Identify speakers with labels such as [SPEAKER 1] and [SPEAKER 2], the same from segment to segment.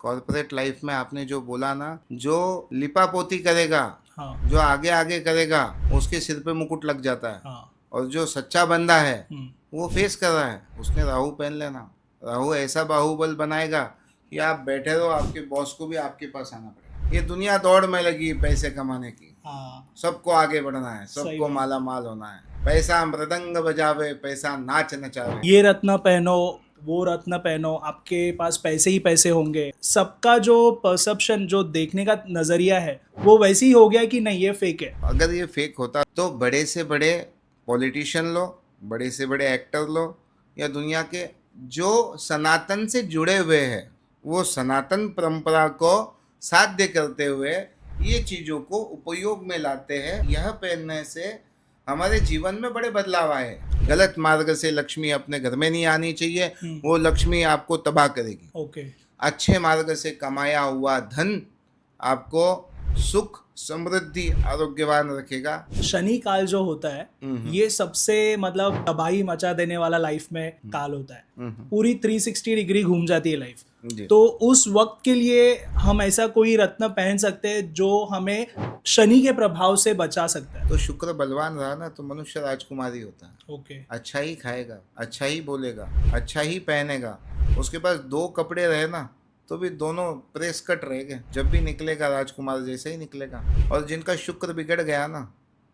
[SPEAKER 1] Corporate life में आपने जो बोला ना, जो लिपापोती करेगा,
[SPEAKER 2] हाँ
[SPEAKER 1] जो आगे आगे करेगा, उसके सिर पे मुकुट लग जाता है।
[SPEAKER 2] हाँ।
[SPEAKER 1] और जो सच्चा बंदा है
[SPEAKER 2] हम्म।
[SPEAKER 1] वो फेस कर रहा है, उसने राहु पहन लेना। राहु ऐसा बाहुबल बनाएगा कि आप बैठे रहो, आपके बॉस को भी आपके पास आना पड़ेगा। ये दुनिया दौड़ में लगी है पैसे कमाने की।
[SPEAKER 2] हाँ,
[SPEAKER 1] सबको आगे बढ़ना है,
[SPEAKER 2] सही
[SPEAKER 1] सबको
[SPEAKER 2] बात।
[SPEAKER 1] माला माल होना है। पैसा मृदंग बजावे, पैसा नाच नचावे।
[SPEAKER 2] ये रत्न पहनो, वो रत्न पहनो, आपके पास पैसे ही पैसे होंगे। सबका जो परसेप्शन, जो देखने का नजरिया है, वो वैसे ही हो गया कि नहीं ये फेक है।
[SPEAKER 1] अगर ये फेक होता तो बड़े से बड़े पॉलिटिशियन लो, बड़े से बड़े एक्टर लो, या दुनिया के जो सनातन से जुड़े हुए हैं, वो सनातन परंपरा को साध्य करते हुए ये चीज़ों को उपयोग में लाते हैं। यह पहनने से हमारे जीवन में बड़े बदलाव आए। गलत मार्ग से लक्ष्मी अपने घर में नहीं आनी चाहिए, वो लक्ष्मी आपको तबाह करेगी।
[SPEAKER 2] ओके।
[SPEAKER 1] अच्छे मार्ग से कमाया हुआ धन आपको सुख, समृद्धि, आरोग्यवान रखेगा।
[SPEAKER 2] शनि काल जो होता है, ये सबसे मतलब तबाही मचा देने वाला लाइफ में काल होता है। पूरी 360 डिग्री घूम जाती है लाइफ।
[SPEAKER 1] जी।
[SPEAKER 2] तो उस वक्त के लिए हम ऐसा कोई रत्न पहन सकते हैं जो हमें शनि के प्रभाव से बचा सकता है।
[SPEAKER 1] तो शुक्र बलवान रहा ना, तो मनुष्य राजकुमारी होता है।
[SPEAKER 2] ओके।
[SPEAKER 1] अच्छा ही खाएगा, अच्छा ही बोलेगा, अच्छा ही पहनेगा। उसके पास दो कपड़े रहे ना, तो भी दोनों प्रेस कट रहेंगे। जब भी निकलेगा राजकुमार जैसे ही निकलेगा। और जिनका शुक्र बिगड़ गया ना,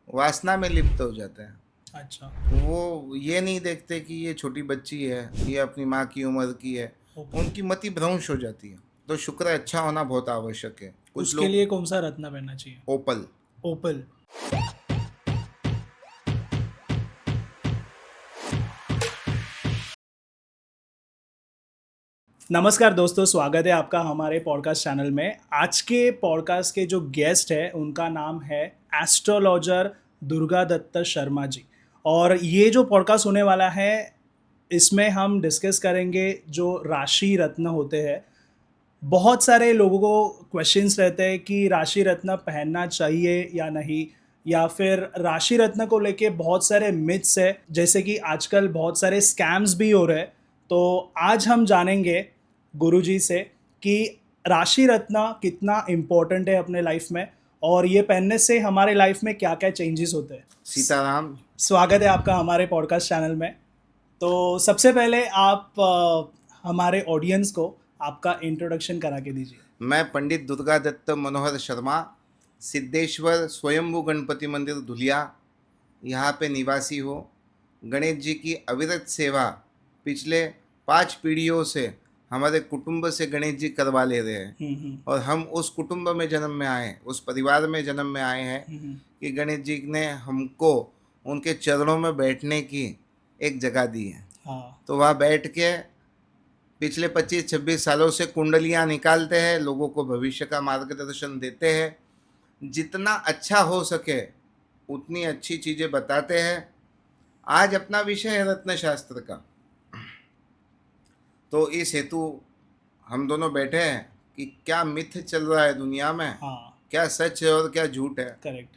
[SPEAKER 1] वासना में लिप्त हो जाते हैं।
[SPEAKER 2] अच्छा।
[SPEAKER 1] वो ये नहीं देखते कि ये छोटी बच्ची है, ये अपनी माँ की उम्र की है।
[SPEAKER 2] ओके।
[SPEAKER 1] उनकी मति भ्रंश हो जाती है। तो शुक्र अच्छा होना बहुत आवश्यक है। कुछ
[SPEAKER 2] उसके
[SPEAKER 1] लोग
[SPEAKER 2] लिए कौन सा रत्न पहनना चाहिए?
[SPEAKER 1] ओपल।
[SPEAKER 2] ओपल। नमस्कार दोस्तों, स्वागत है आपका हमारे पॉडकास्ट चैनल में। आज के पॉडकास्ट के जो गेस्ट है उनका नाम है एस्ट्रोलॉजर दुर्गा दत्त शर्मा जी। और ये जो पॉडकास्ट होने वाला है, इसमें हम डिस्कस करेंगे जो राशि रत्न होते हैं। बहुत सारे लोगों को क्वेश्चंस रहते हैं कि राशि रत्न पहनना चाहिए या नहीं, या फिर राशि रत्न को लेके बहुत सारे मिथ्स है, जैसे कि आजकल बहुत सारे स्कैम्स भी हो रहे हैं। तो आज हम जानेंगे गुरुजी से कि राशि रत्न कितना इम्पोर्टेंट है अपने लाइफ में, और ये पहनने से हमारे लाइफ में क्या क्या चेंजेस होते हैं।
[SPEAKER 1] सीताराम।
[SPEAKER 2] स्वागत है आपका हमारे पॉडकास्ट चैनल में। तो सबसे पहले आप हमारे ऑडियंस को आपका इंट्रोडक्शन करा के दीजिए।
[SPEAKER 1] मैं पंडित दुर्गा दत्त मनोहर शर्मा, सिद्धेश्वर स्वयंभू गणपति मंदिर धुलिया, यहाँ पे निवासी हो। गणेश जी की अविरत सेवा पिछले 5 पीढ़ियों से हमारे कुटुंब से गणेश जी करवा ले रहे हैं। और हम उस कुटुंब में जन्म में आए, उस परिवार में जन्म में आए हैं कि गणेश जी ने हमको उनके चरणों में बैठने की एक जगह दी है।
[SPEAKER 2] हाँ।
[SPEAKER 1] तो वहाँ बैठ के पिछले 25-26 सालों से कुंडलियाँ निकालते हैं, लोगों को भविष्य का मार्गदर्शन देते हैं। जितना अच्छा हो सके उतनी अच्छी चीज़ें बताते हैं। आज अपना विषय है रत्न शास्त्र का, तो इस हेतु हम दोनों बैठे हैं कि क्या मिथ चल रहा है दुनिया में,
[SPEAKER 2] हाँ।
[SPEAKER 1] क्या सच है और क्या झूठ है।
[SPEAKER 2] करेक्ट।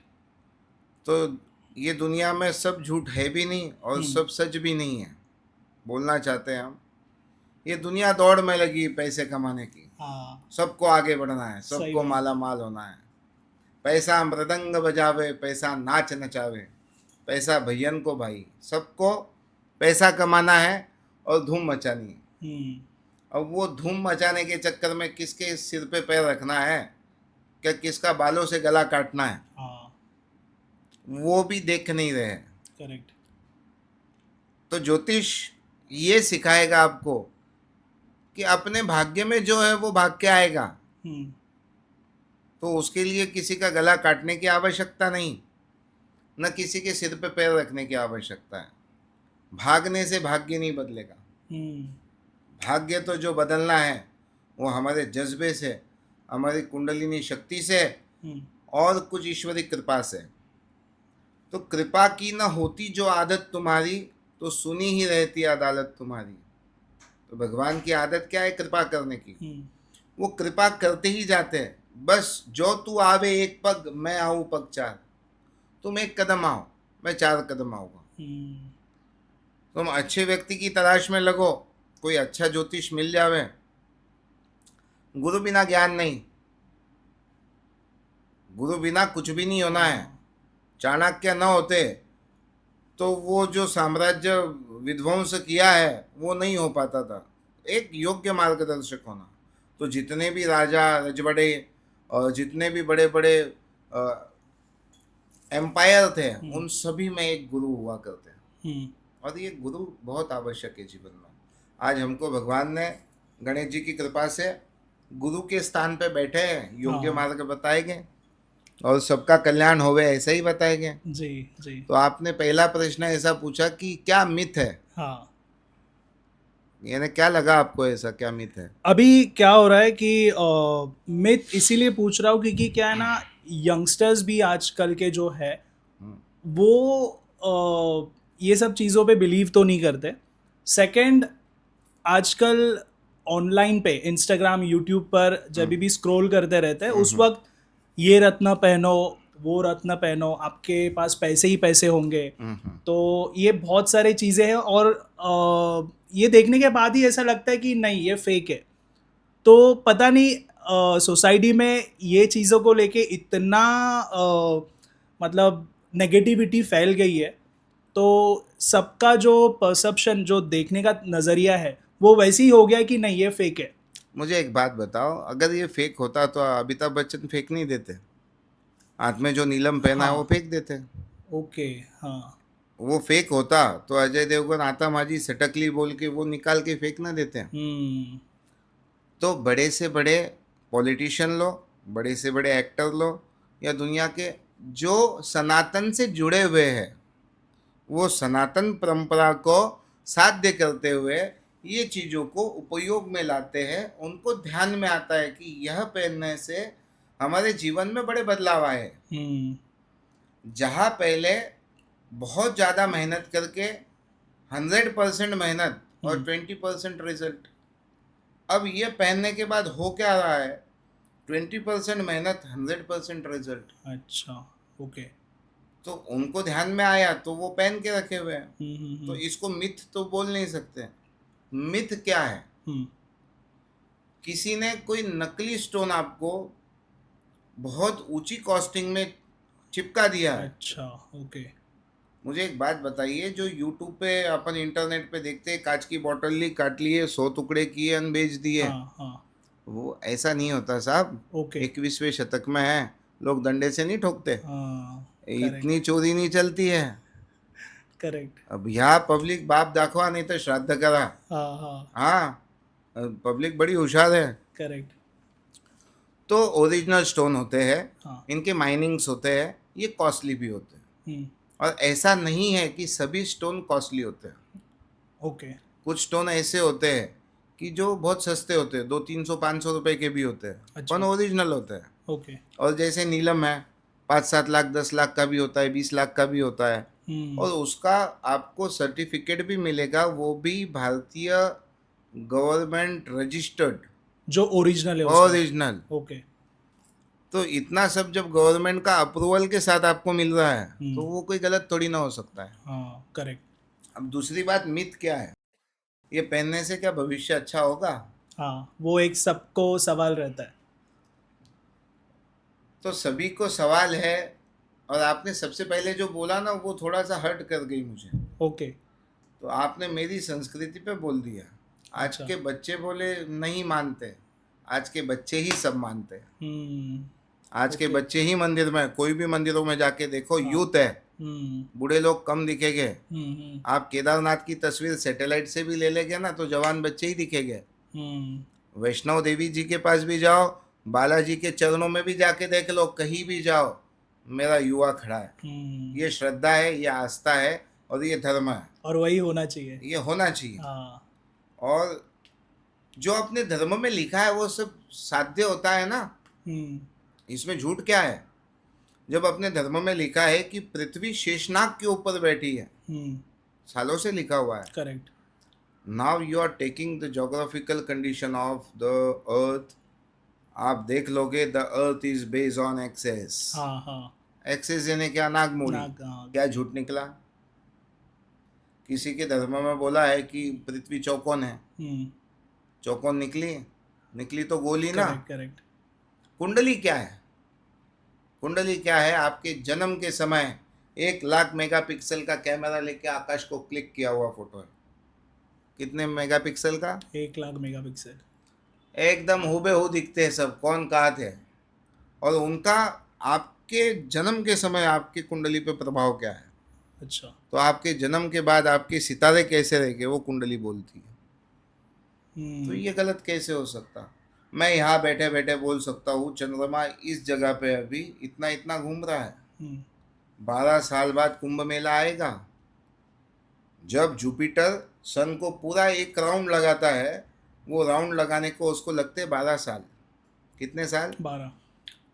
[SPEAKER 1] तो ये दुनिया में सब झूठ है भी नहीं और सब सच भी नहीं है, बोलना चाहते हैं हम। ये दुनिया दौड़ में लगी है पैसे कमाने की।
[SPEAKER 2] हाँ,
[SPEAKER 1] सबको आगे बढ़ना है,
[SPEAKER 2] सही
[SPEAKER 1] सबको
[SPEAKER 2] बात।
[SPEAKER 1] माला माल होना है। पैसा मृदंग बजावे, पैसा नाच नचावे, पैसा भैयन को भाई। सबको पैसा कमाना है और धूम मचानी है। अब वो धूम मचाने के चक्कर में किसके सिर पे पैर रखना है, क्या किसका बालों से गला काटना है,
[SPEAKER 2] हाँ।
[SPEAKER 1] वो भी देख नहीं रहे हैं।
[SPEAKER 2] करेक्ट।
[SPEAKER 1] तो ज्योतिष ये सिखाएगा आपको कि अपने भाग्य में जो है वो भाग के आएगा। तो उसके लिए किसी का गला काटने की आवश्यकता नहीं, न किसी के सिर पे पैर रखने की आवश्यकता है। भागने से भाग्य नहीं बदलेगा। भाग्य तो जो बदलना है वो हमारे जज्बे से, हमारी कुंडलिनी शक्ति से और कुछ ईश्वरी कृपा से। तो कृपा की न होती जो आदत तुम्हारी, तो सुनी ही रहती अदालत तुम्हारी। तो भगवान की आदत क्या है? कृपा करने की। वो कृपा करते ही जाते हैं। बस जो तू आवे एक पग, मैं आऊँ पग चार। तुम एक कदम आओ, मैं 4 कदम आऊँगा। तुम अच्छे व्यक्ति की तलाश में लगो, कोई अच्छा ज्योतिष मिल जावे, गुरु बिना ज्ञान नहीं, गुरु बिना कुछ भी नहीं होना है। चाणक्य न होते तो वो जो साम्राज्य विध्वंस किया है वो नहीं हो पाता था। एक योग्य मार्गदर्शक होना। तो जितने भी राजा रजवाड़े और जितने भी बड़े बड़े एम्पायर थे, उन सभी में एक गुरु हुआ करते हैं। और ये गुरु बहुत आवश्यक है जीवन में। आज हमको भगवान ने गणेश जी की कृपा से गुरु के स्थान पे बैठे हैं, योग्य
[SPEAKER 2] हाँ।
[SPEAKER 1] मार्ग बताएंगे और सबका कल्याण होवे ऐसा ही बताएंगे।
[SPEAKER 2] जी जी।
[SPEAKER 1] तो आपने पहला प्रश्न ऐसा पूछा कि क्या मिथ है,
[SPEAKER 2] हाँ।
[SPEAKER 1] यानी क्या लगा आपको, ऐसा क्या मिथ है?
[SPEAKER 2] अभी क्या हो रहा है कि मैं इसीलिए पूछ रहा हूँ क्योंकि क्या है ना, यंगस्टर्स भी आजकल के जो है वो ये सब चीज़ों पे बिलीव तो नहीं करते। सेकंड, आजकल ऑनलाइन पे इंस्टाग्राम यूट्यूब पर जब भी स्क्रॉल करते रहते हैं उस वक्त ये रत्न पहनो, वो रत्न पहनो, आपके पास पैसे ही पैसे होंगे। तो ये बहुत सारी चीज़ें हैं और ये देखने के बाद ही ऐसा लगता है कि नहीं ये फेक है। तो पता नहीं सोसाइटी में ये चीज़ों को लेके इतना मतलब नेगेटिविटी फैल गई है, तो सबका जो परसेप्शन, जो देखने का नज़रिया है वो वैसे ही हो गया कि नहीं ये फेक है।
[SPEAKER 1] मुझे एक बात बताओ, अगर ये फेक होता तो अमिताभ बच्चन फेक नहीं देते? हाथ में जो नीलम पहना है वो
[SPEAKER 2] हाँ।
[SPEAKER 1] फेंक देते।
[SPEAKER 2] ओके। हाँ।
[SPEAKER 1] वो फेक होता तो अजय देवगन आता माजी सटकली बोल के वो निकाल के फेंक ना देते। तो बड़े से बड़े पॉलिटिशियन लो, बड़े से बड़े एक्टर लो, या दुनिया के जो सनातन से जुड़े हुए हैं, वो सनातन परंपरा को साध्य करते हुए ये चीज़ों को उपयोग में लाते हैं। उनको ध्यान में आता है कि यह पहनने से हमारे जीवन में बड़े बदलाव आए। जहाँ पहले बहुत ज़्यादा मेहनत करके 100% मेहनत और 20% रिजल्ट, अब ये पहनने के बाद हो क्या रहा है, 20% मेहनत 100% रिजल्ट।
[SPEAKER 2] अच्छा। ओके।
[SPEAKER 1] तो उनको ध्यान में आया तो वो पहन के रखे हुए हैं। तो इसको मिथ तो बोल नहीं सकते। मिथ क्या है? किसी ने कोई नकली स्टोन आपको बहुत ऊंची कॉस्टिंग में चिपका दिया है।
[SPEAKER 2] अच्छा। ओके।
[SPEAKER 1] मुझे एक बात बताइए, जो यूट्यूब पे अपन इंटरनेट पे देखते हैं, कांच की बोतल ली, काट लिए, 100 टुकड़े किए, अन बेच दिए,
[SPEAKER 2] हाँ।
[SPEAKER 1] वो ऐसा नहीं होता साहब।
[SPEAKER 2] ओके।
[SPEAKER 1] 21वें शतक में है, लोग डंडे से नहीं ठोकते।
[SPEAKER 2] हाँ।
[SPEAKER 1] इतनी चोरी नहीं चलती है।
[SPEAKER 2] करेक्ट।
[SPEAKER 1] अब यहाँ पब्लिक बाप दाखवा नहीं तो श्राद्ध करा।
[SPEAKER 2] हाँ।
[SPEAKER 1] हाँ, पब्लिक बड़ी होशियार है।
[SPEAKER 2] करेक्ट।
[SPEAKER 1] तो ओरिजिनल स्टोन होते हैं,
[SPEAKER 2] हाँ।
[SPEAKER 1] इनके माइनिंग्स होते हैं, ये कॉस्टली भी होते हैं। और ऐसा नहीं है कि सभी स्टोन कॉस्टली होते हैं।
[SPEAKER 2] ओके।
[SPEAKER 1] कुछ स्टोन ऐसे होते हैं कि जो बहुत सस्ते होते हैं, 200-300-500 रुपए के भी होते हैं,
[SPEAKER 2] अच्छा।
[SPEAKER 1] पर ओरिजिनल होते हैं।
[SPEAKER 2] ओके।
[SPEAKER 1] और जैसे नीलम है, 5-7 लाख 10 लाख का भी होता है, 20 लाख का भी होता है। और उसका आपको सर्टिफिकेट भी मिलेगा, वो भी भारतीय गवर्नमेंट रजिस्टर्ड,
[SPEAKER 2] जो ओरिजिनल है
[SPEAKER 1] ओरिजिनल।
[SPEAKER 2] ओके।
[SPEAKER 1] तो इतना सब जब गवर्नमेंट का अप्रूवल के साथ आपको मिल रहा है तो वो कोई गलत थोड़ी ना हो सकता है।
[SPEAKER 2] हाँ। करेक्ट।
[SPEAKER 1] अब दूसरी बात, मिथ क्या है? ये पहनने से क्या भविष्य अच्छा होगा?
[SPEAKER 2] हाँ, वो एक सबको सवाल रहता है।
[SPEAKER 1] तो सभी को सवाल है। और आपने सबसे पहले जो बोला ना, वो थोड़ा सा हर्ट कर गई मुझे।
[SPEAKER 2] ओके।
[SPEAKER 1] तो आपने मेरी संस्कृति पे बोल दिया। आज
[SPEAKER 2] अच्छा।
[SPEAKER 1] के बच्चे बोले नहीं मानते, आज के बच्चे ही सब मानते हैं। आज के बच्चे ही मंदिर में, कोई भी मंदिरों में जाके देखो, यूथ है, बूढ़े लोग कम दिखेंगे। आप केदारनाथ की तस्वीर सैटेलाइट से भी ले लेंगे ना तो जवान बच्चे ही दिखेंगे। वैष्णव देवी जी के पास भी जाओ, बालाजी के चरणों में भी जाके देख लो, कहीं भी जाओ, मेरा युवा खड़ा है। ये श्रद्धा है, ये आस्था है और ये धर्म है,
[SPEAKER 2] और वही होना चाहिए।
[SPEAKER 1] ये होना चाहिए।
[SPEAKER 2] हाँ।
[SPEAKER 1] और जो अपने धर्म में लिखा है वो सब साध्य होता है ना, इसमें झूठ क्या है? जब अपने धर्म में लिखा है कि पृथ्वी शेषनाग के ऊपर बैठी है, सालों से लिखा हुआ है।
[SPEAKER 2] Correct.
[SPEAKER 1] Now you are taking the geographical condition of the earth. आप देख लोगे, the earth is based on axis.
[SPEAKER 2] हाँ।
[SPEAKER 1] एक्सेस यानी क्या? नागमोड़ी।
[SPEAKER 2] हाँ।
[SPEAKER 1] क्या झूठ निकला? किसी के धर्म में बोला है कि पृथ्वी चौकोन है, चौकोन निकली? निकली तो गोली ना।
[SPEAKER 2] Correct correct.
[SPEAKER 1] कुंडली क्या है? कुंडली क्या है? आपके जन्म के समय 1 लाख मेगापिक्सल का कैमरा लेके आकाश को क्लिक किया हुआ फोटो है। कितने मेगापिक्सल का?
[SPEAKER 2] 1 लाख मेगापिक्सल।
[SPEAKER 1] एकदम हुबेहू दिखते हैं सब, कौन कहाँ थे। और उनका आपके जन्म के समय आपकी कुंडली पे प्रभाव क्या है?
[SPEAKER 2] अच्छा।
[SPEAKER 1] तो आपके जन्म के बाद आपके सितारे कैसे रहेंगे, वो कुंडली बोलती है। तो ये गलत कैसे हो सकता? मैं यहाँ बैठे बैठे बोल सकता हूँ चंद्रमा इस जगह पे अभी इतना इतना घूम रहा है। 12 साल बाद कुंभ मेला आएगा, जब जुपिटर सन को पूरा एक राउंड लगाता है। वो राउंड लगाने को उसको लगते 12 साल। कितने साल?
[SPEAKER 2] 12।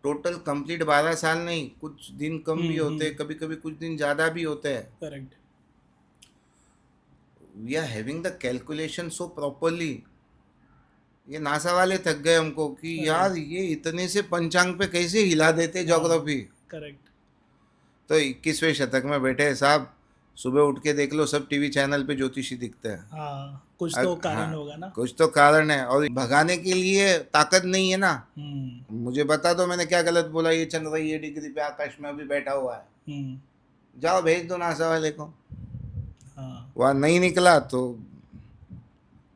[SPEAKER 1] टोटल कंप्लीट 12 साल नहीं, कुछ दिन कम भी होते हैं, कभी कभी कुछ दिन ज़्यादा भी होते हैं।
[SPEAKER 2] Correct.
[SPEAKER 1] We are having the calculation so properly. ये नासा वाले थक गए हमको कि यार ये इतने से पंचांग पे कैसे हिला देते ज्योग्राफी।
[SPEAKER 2] करेक्ट।
[SPEAKER 1] तो 21वें शतक में बैठे हैं साहब, सुबह उठ के देख लो सब टीवी चैनल पे ज्योतिषी दिखते हैं।
[SPEAKER 2] हाँ, कुछ तो कारण
[SPEAKER 1] हाँ,
[SPEAKER 2] होगा ना।
[SPEAKER 1] कुछ तो कारण है, और भगाने के लिए ताकत नहीं है ना। मुझे बता दो मैंने क्या गलत बोला। ये चंद्र ये डिग्री पे आकाश में अभी बैठा हुआ है, जाओ भेज दो नासा वाले को।
[SPEAKER 2] हाँ।
[SPEAKER 1] वह नहीं निकला तो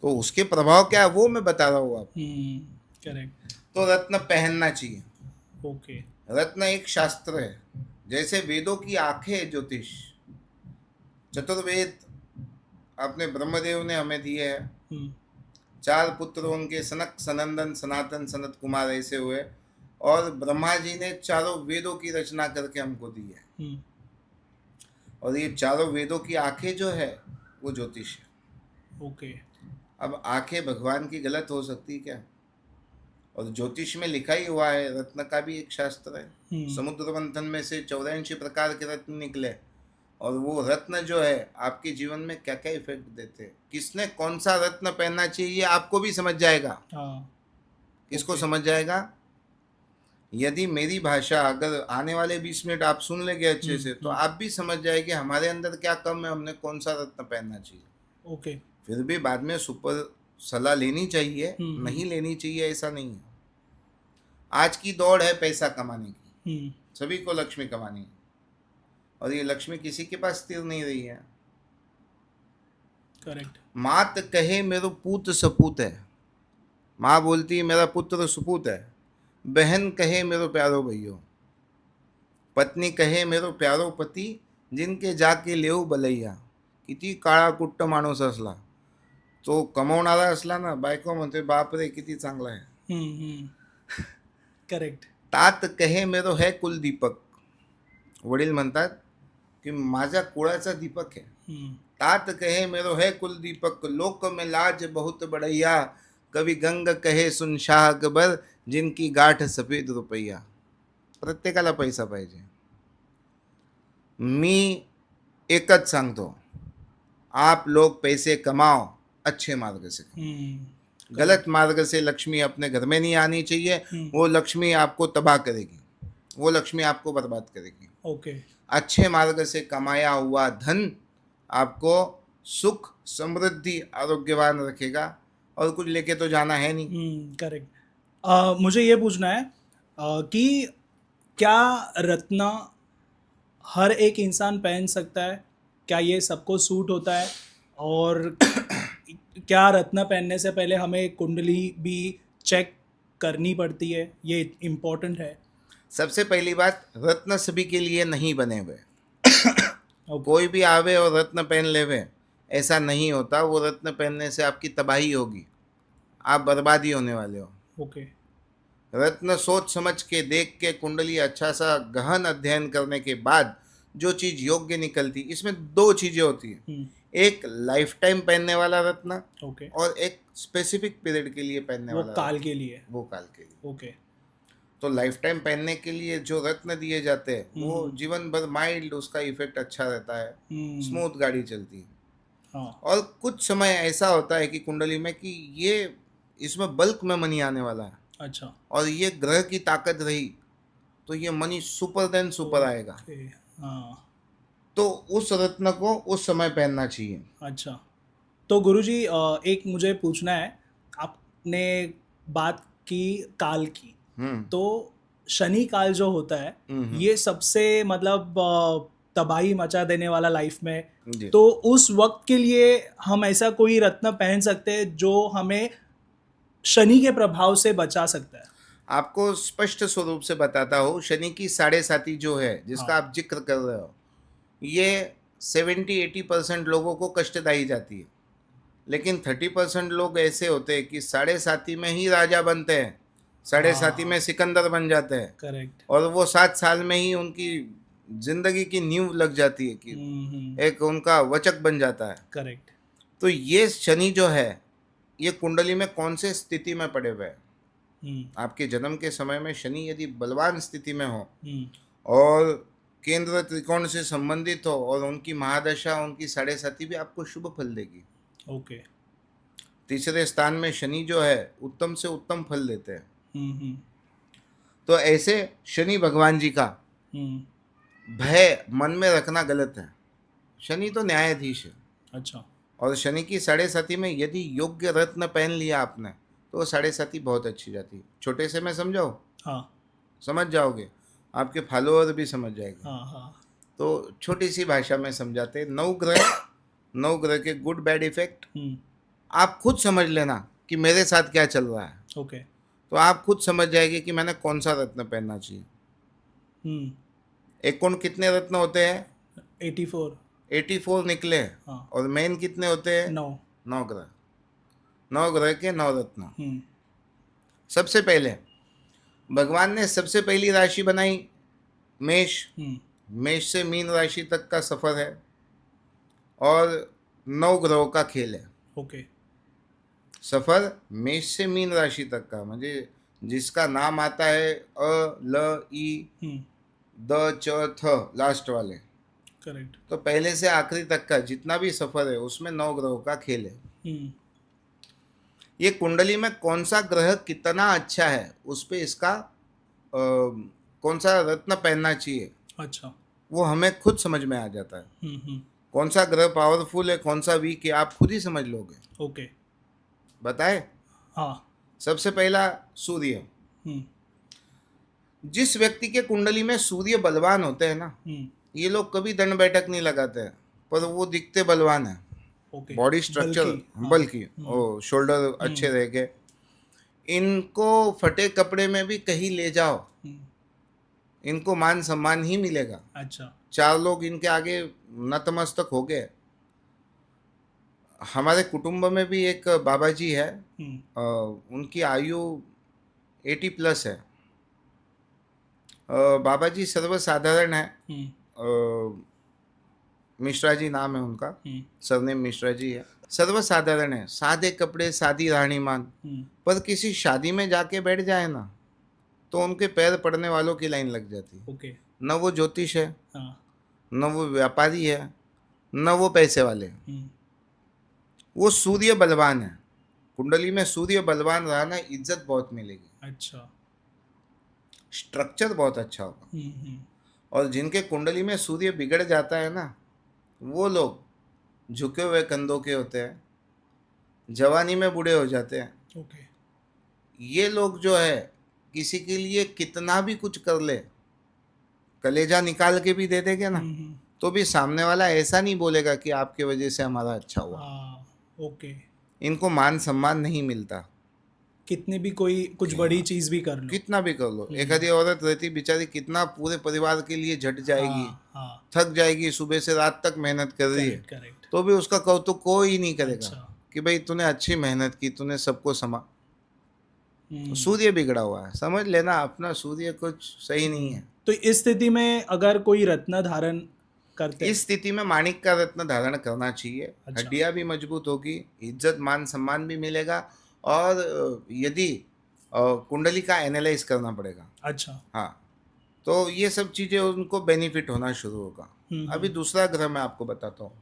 [SPEAKER 1] उसके प्रभाव क्या है वो मैं बता रहा हूँ आपको।
[SPEAKER 2] करेक्ट।
[SPEAKER 1] तो रत्न पहनना चाहिए।
[SPEAKER 2] ओके।
[SPEAKER 1] रत्न एक शास्त्र है, जैसे वेदों की आंखें है ज्योतिष। चतुर्वेद अपने ब्रह्मदेव ने हमें दिए हैं। 4 पुत्र उनके सनक सनंदन सनातन सनत कुमार ऐसे हुए, और ब्रह्मा जी ने चारों वेदों की रचना करके हमको दी है। और ये चारों वेदों की आंखें जो है वो ज्योतिष है।
[SPEAKER 2] ओके।
[SPEAKER 1] अब आंखें भगवान की गलत हो सकती क्या? और ज्योतिष में लिखा ही हुआ है, रत्न का भी एक शास्त्र है। समुद्र मंथन में से 84 प्रकार के रत्न निकले, और वो रत्न जो है आपके जीवन में क्या क्या इफेक्ट देते हैं। किसने कौन सा रत्न पहनना चाहिए आपको भी समझ जाएगा। किसको समझ जाएगा? यदि मेरी भाषा अगर आने वाले 20 मिनट आप सुन लेंगे अच्छे से, तो आप भी समझ जाएंगे हमारे अंदर क्या कम है, हमने कौन सा रत्न पहनना चाहिए।
[SPEAKER 2] ओके।
[SPEAKER 1] फिर भी बाद में सुपर सलाह लेनी चाहिए, नहीं लेनी चाहिए ऐसा नहीं है। आज की दौड़ है पैसा कमाने की, सभी को लक्ष्मी कमानी है, और ये लक्ष्मी किसी के पास स्थिर नहीं रही है।
[SPEAKER 2] करेक्ट।
[SPEAKER 1] मात कहे मेरो पूत सपूत है, माँ बोलती है मेरा पुत्र सुपूत है। बहन कहे मेरो प्यारो भैयो, पत्नी कहे मेरो प्यारो पती, जिनके जाके लेऊ बलैया। किती काळा कुट्ट माणूस असला, तो कमवणारा असला ना, बायको म्हणते बाप रे किती चांगला आहे।
[SPEAKER 2] करेक्ट.
[SPEAKER 1] तात कहे मेरो है कुल दीपक, वडील म्हणतात की माझ्या कुळाचा दीपक आहे। तात कहे मेरो है कुल दीपक, लोक में लाज बहुत बड़ैया। कवि गंग कहे सुन शाह अकबर, जिनकी गाठ सफेद रुपैया। प्रत्येकाला पैसा पाहिजे। मी एकच सांगतो, आप लोग पैसे कमाओ अच्छे मार्ग से। गलत मार्ग से लक्ष्मी अपने घर में नहीं आनी चाहिए। वो लक्ष्मी आपको तबाह करेगी, वो लक्ष्मी आपको बर्बाद करेगी।
[SPEAKER 2] ओके।
[SPEAKER 1] अच्छे मार्ग से कमाया हुआ धन आपको सुख समृद्धि आरोग्यवान रखेगा, और कुछ लेके तो जाना है नहीं।
[SPEAKER 2] करेक्ट। मुझे ये पूछना है कि क्या रत्न हर एक इंसान पहन सकता है? क्या ये सबको सूट होता है? और क्या रत्न पहनने से पहले हमें कुंडली भी चेक करनी पड़ती है? ये इम्पोर्टेंट है।
[SPEAKER 1] सबसे पहली बात, रत्न सभी के लिए नहीं बने हुए। कोई भी आवे और रत्न पहन लेवे ऐसा नहीं होता। वो रत्न पहनने से आपकी तबाही होगी, आप बर्बादी होने वाले हो।
[SPEAKER 2] ओके।
[SPEAKER 1] रत्न सोच समझ के देख के कुंडली अच्छा सा गहन अध्ययन करने के बाद जो चीज योग्य निकलती, इसमें 2 चीजें होती है। एक लाइफ टाइम पहनने वाला रत्न, और एक स्पेसिफिक पीरियड के लिए पहनने वाला,
[SPEAKER 2] काल के लिए।
[SPEAKER 1] वो काल के लिए।
[SPEAKER 2] ओके।
[SPEAKER 1] तो लाइफ टाइम पहनने के लिए जो रत्न दिए जाते हैं वो जीवन भर माइल्ड, उसका इफेक्ट अच्छा रहता है, स्मूथ गाड़ी चलती है। और कुछ समय ऐसा होता है कि कुंडली में कि ये इसमें बल्क में मनी आने वाला है।
[SPEAKER 2] अच्छा।
[SPEAKER 1] और ये ग्रह की ताकत रही तो ये मनी सुपर देन सुपर आएगा। तो उस रत्न को उस समय पहनना चाहिए।
[SPEAKER 2] अच्छा। तो गुरुजी एक मुझे पूछना है, आपने बात की काल की,
[SPEAKER 1] हम्म
[SPEAKER 2] तो शनि काल जो होता है ये सबसे मतलब तबाही मचा देने वाला लाइफ में।
[SPEAKER 1] जी।
[SPEAKER 2] तो उस वक्त के लिए हम ऐसा कोई रत्न पहन सकते हैं जो हमें शनि के प्रभाव से बचा सकता है?
[SPEAKER 1] आपको स्पष्ट स्वरूप से बताता हूँ, शनि की साढ़े साती जो है
[SPEAKER 2] हाँ।
[SPEAKER 1] जिसका आप जिक्र कर रहे हो, ये 70-80% लोगों को कष्टदायी जाती है। लेकिन 30% लोग ऐसे होते हैं कि साढ़े साती में ही राजा बनते हैं, साढ़े साती में
[SPEAKER 2] हाँ,
[SPEAKER 1] सिकंदर बन जाते हैं,
[SPEAKER 2] करेक्ट।
[SPEAKER 1] और वो 7 साल में ही उनकी जिंदगी की नींव लग जाती है कि एक उनका वचक बन जाता है।
[SPEAKER 2] करेक्ट।
[SPEAKER 1] तो ये शनि जो है, ये कुंडली में कौन से स्थिति में पड़े हुए हैं? आपके जन्म के समय में शनि यदि बलवान स्थिति में हो और केंद्र त्रिकोण से संबंधित हो और उनकी महादशा, उनकी साढ़े साती भी आपको शुभ फल देगी।
[SPEAKER 2] ओके।
[SPEAKER 1] तीसरे स्थान में शनि जो है उत्तम से उत्तम फल देते हैं। तो ऐसे शनि भगवान जी का भय मन में रखना गलत है। शनि तो न्यायाधीश है,
[SPEAKER 2] अच्छा।
[SPEAKER 1] और शनि की साढ़े साती में यदि योग्य रत्न पहन लिया आपने तो वो साढ़े साती बहुत अच्छी जाती है। छोटे से मैं समझाऊं?
[SPEAKER 2] हाँ
[SPEAKER 1] समझ जाओगे, आपके फॉलोअर भी समझ जाएंगे।
[SPEAKER 2] हाँ हाँ।
[SPEAKER 1] तो छोटी सी भाषा में समझाते हैं, 9 ग्रह, 9 ग्रह के गुड बैड इफेक्ट आप खुद समझ लेना कि मेरे साथ क्या चल रहा है।
[SPEAKER 2] ओके।
[SPEAKER 1] तो आप खुद समझ जाएंगे कि मैंने कौन सा रत्न पहनना चाहिए। एक कुल कितने रत्न होते हैं?
[SPEAKER 2] 84।
[SPEAKER 1] 84 निकले।
[SPEAKER 2] हाँ।
[SPEAKER 1] और मेन कितने होते हैं?
[SPEAKER 2] 9।
[SPEAKER 1] 9 ग्रह, 9 ग्रह के 9 रत्न। सबसे पहले भगवान ने सबसे पहली राशि बनाई मेष। मेष से मीन राशि तक का सफर है और 9 ग्रहों का खेल है।
[SPEAKER 2] ओके।
[SPEAKER 1] सफर मेष से मीन राशि तक का, म्हणजे जिसका नाम आता है अ ल ई द च थ लास्ट वाले,
[SPEAKER 2] करेक्ट।
[SPEAKER 1] तो पहले से आखिरी तक का जितना भी सफर है उसमें 9 ग्रहों का खेल है। ये कुंडली में कौन सा ग्रह कितना अच्छा है उस पे इसका कौन सा रत्न पहनना चाहिए
[SPEAKER 2] अच्छा।
[SPEAKER 1] वो हमें खुद समझ में आ जाता है। कौन सा ग्रह पावरफुल है, कौन सा वीक है, आप खुद ही समझ लोगे।
[SPEAKER 2] ओके।
[SPEAKER 1] बताए?
[SPEAKER 2] हाँ।
[SPEAKER 1] सबसे पहला सूर्य। जिस व्यक्ति के कुंडली में सूर्य बलवान होते हैं ना, ये लोग कभी दंड बैठक नहीं लगाते हैं, पर वो दिखते बलवान है।
[SPEAKER 2] ओके।
[SPEAKER 1] बॉडी स्ट्रक्चर
[SPEAKER 2] हाँ।
[SPEAKER 1] बल्कि ओ शोल्डर अच्छे रहेंगे। इनको फटे कपड़े में भी कहीं ले जाओ, इनको मान सम्मान ही मिलेगा।
[SPEAKER 2] अच्छा।
[SPEAKER 1] 4 लोग इनके आगे नतमस्तक हो गए। हमारे कुटुंब में भी एक बाबा जी है, उनकी आयु 80+ है। बाबा जी सर्वसाधारण है। मिश्रा जी नाम है उनका, सरनेम मिश्रा जी है। सर्वसाधारण है, सादे कपड़े, सादी राहणीमान, पर किसी शादी में जाके बैठ जाए ना तो उनके पैर पड़ने वालों की लाइन लग जाती है।
[SPEAKER 2] ओके।
[SPEAKER 1] न वो ज्योतिष है,
[SPEAKER 2] हाँ।
[SPEAKER 1] न वो व्यापारी है, न वो पैसे वाले हैं। वो सूर्य बलवान है। कुंडली में सूर्य बलवान रहा ना, इज्जत बहुत मिलेगी।
[SPEAKER 2] अच्छा।
[SPEAKER 1] स्ट्रक्चर बहुत अच्छा होगा। और जिनके कुंडली में सूर्य बिगड़ जाता है ना, वो लोग झुके हुए कंधों के होते हैं, जवानी में बूढ़े हो जाते हैं।
[SPEAKER 2] ओके।
[SPEAKER 1] ये लोग जो है किसी के लिए कितना भी कुछ कर ले, कलेजा निकाल के भी दे देंगे ना, तो भी सामने वाला ऐसा नहीं बोलेगा कि आपके वजह से हमारा अच्छा हुआ।
[SPEAKER 2] ओके।
[SPEAKER 1] इनको मान सम्मान नहीं मिलता।
[SPEAKER 2] कितनी भी कोई कुछ बड़ी चीज भी कर लो,
[SPEAKER 1] कितना भी कर लो, एक आधी औरत रहती बेचारी, कितना पूरे परिवार के लिए झट जाएगी,
[SPEAKER 2] हाँ।
[SPEAKER 1] थक जाएगी, सुबह से रात तक मेहनत कर रही है,
[SPEAKER 2] करेक्ट।
[SPEAKER 1] तो भी उसका कौतुक कोई नहीं करेगा।
[SPEAKER 2] अच्छा।
[SPEAKER 1] कि भाई तूने अच्छी मेहनत की, तूने सबको सूर्य बिगड़ा हुआ है, समझ लेना अपना सूर्य कुछ सही नहीं है।
[SPEAKER 2] तो इस स्थिति में अगर कोई रत्न धारण करते
[SPEAKER 1] इस स्थिति में माणिक का रत्न धारण करना चाहिए।
[SPEAKER 2] अच्छा।
[SPEAKER 1] हड्डियां भी मजबूत होगी, इज्जत मान सम्मान भी मिलेगा, और यदि कुंडली का एनालाइज करना पड़ेगा।
[SPEAKER 2] अच्छा।
[SPEAKER 1] हाँ, तो ये सब चीज़ें उनको बेनिफिट होना शुरू होगा। अभी दूसरा ग्रह मैं आपको बताता हूँ।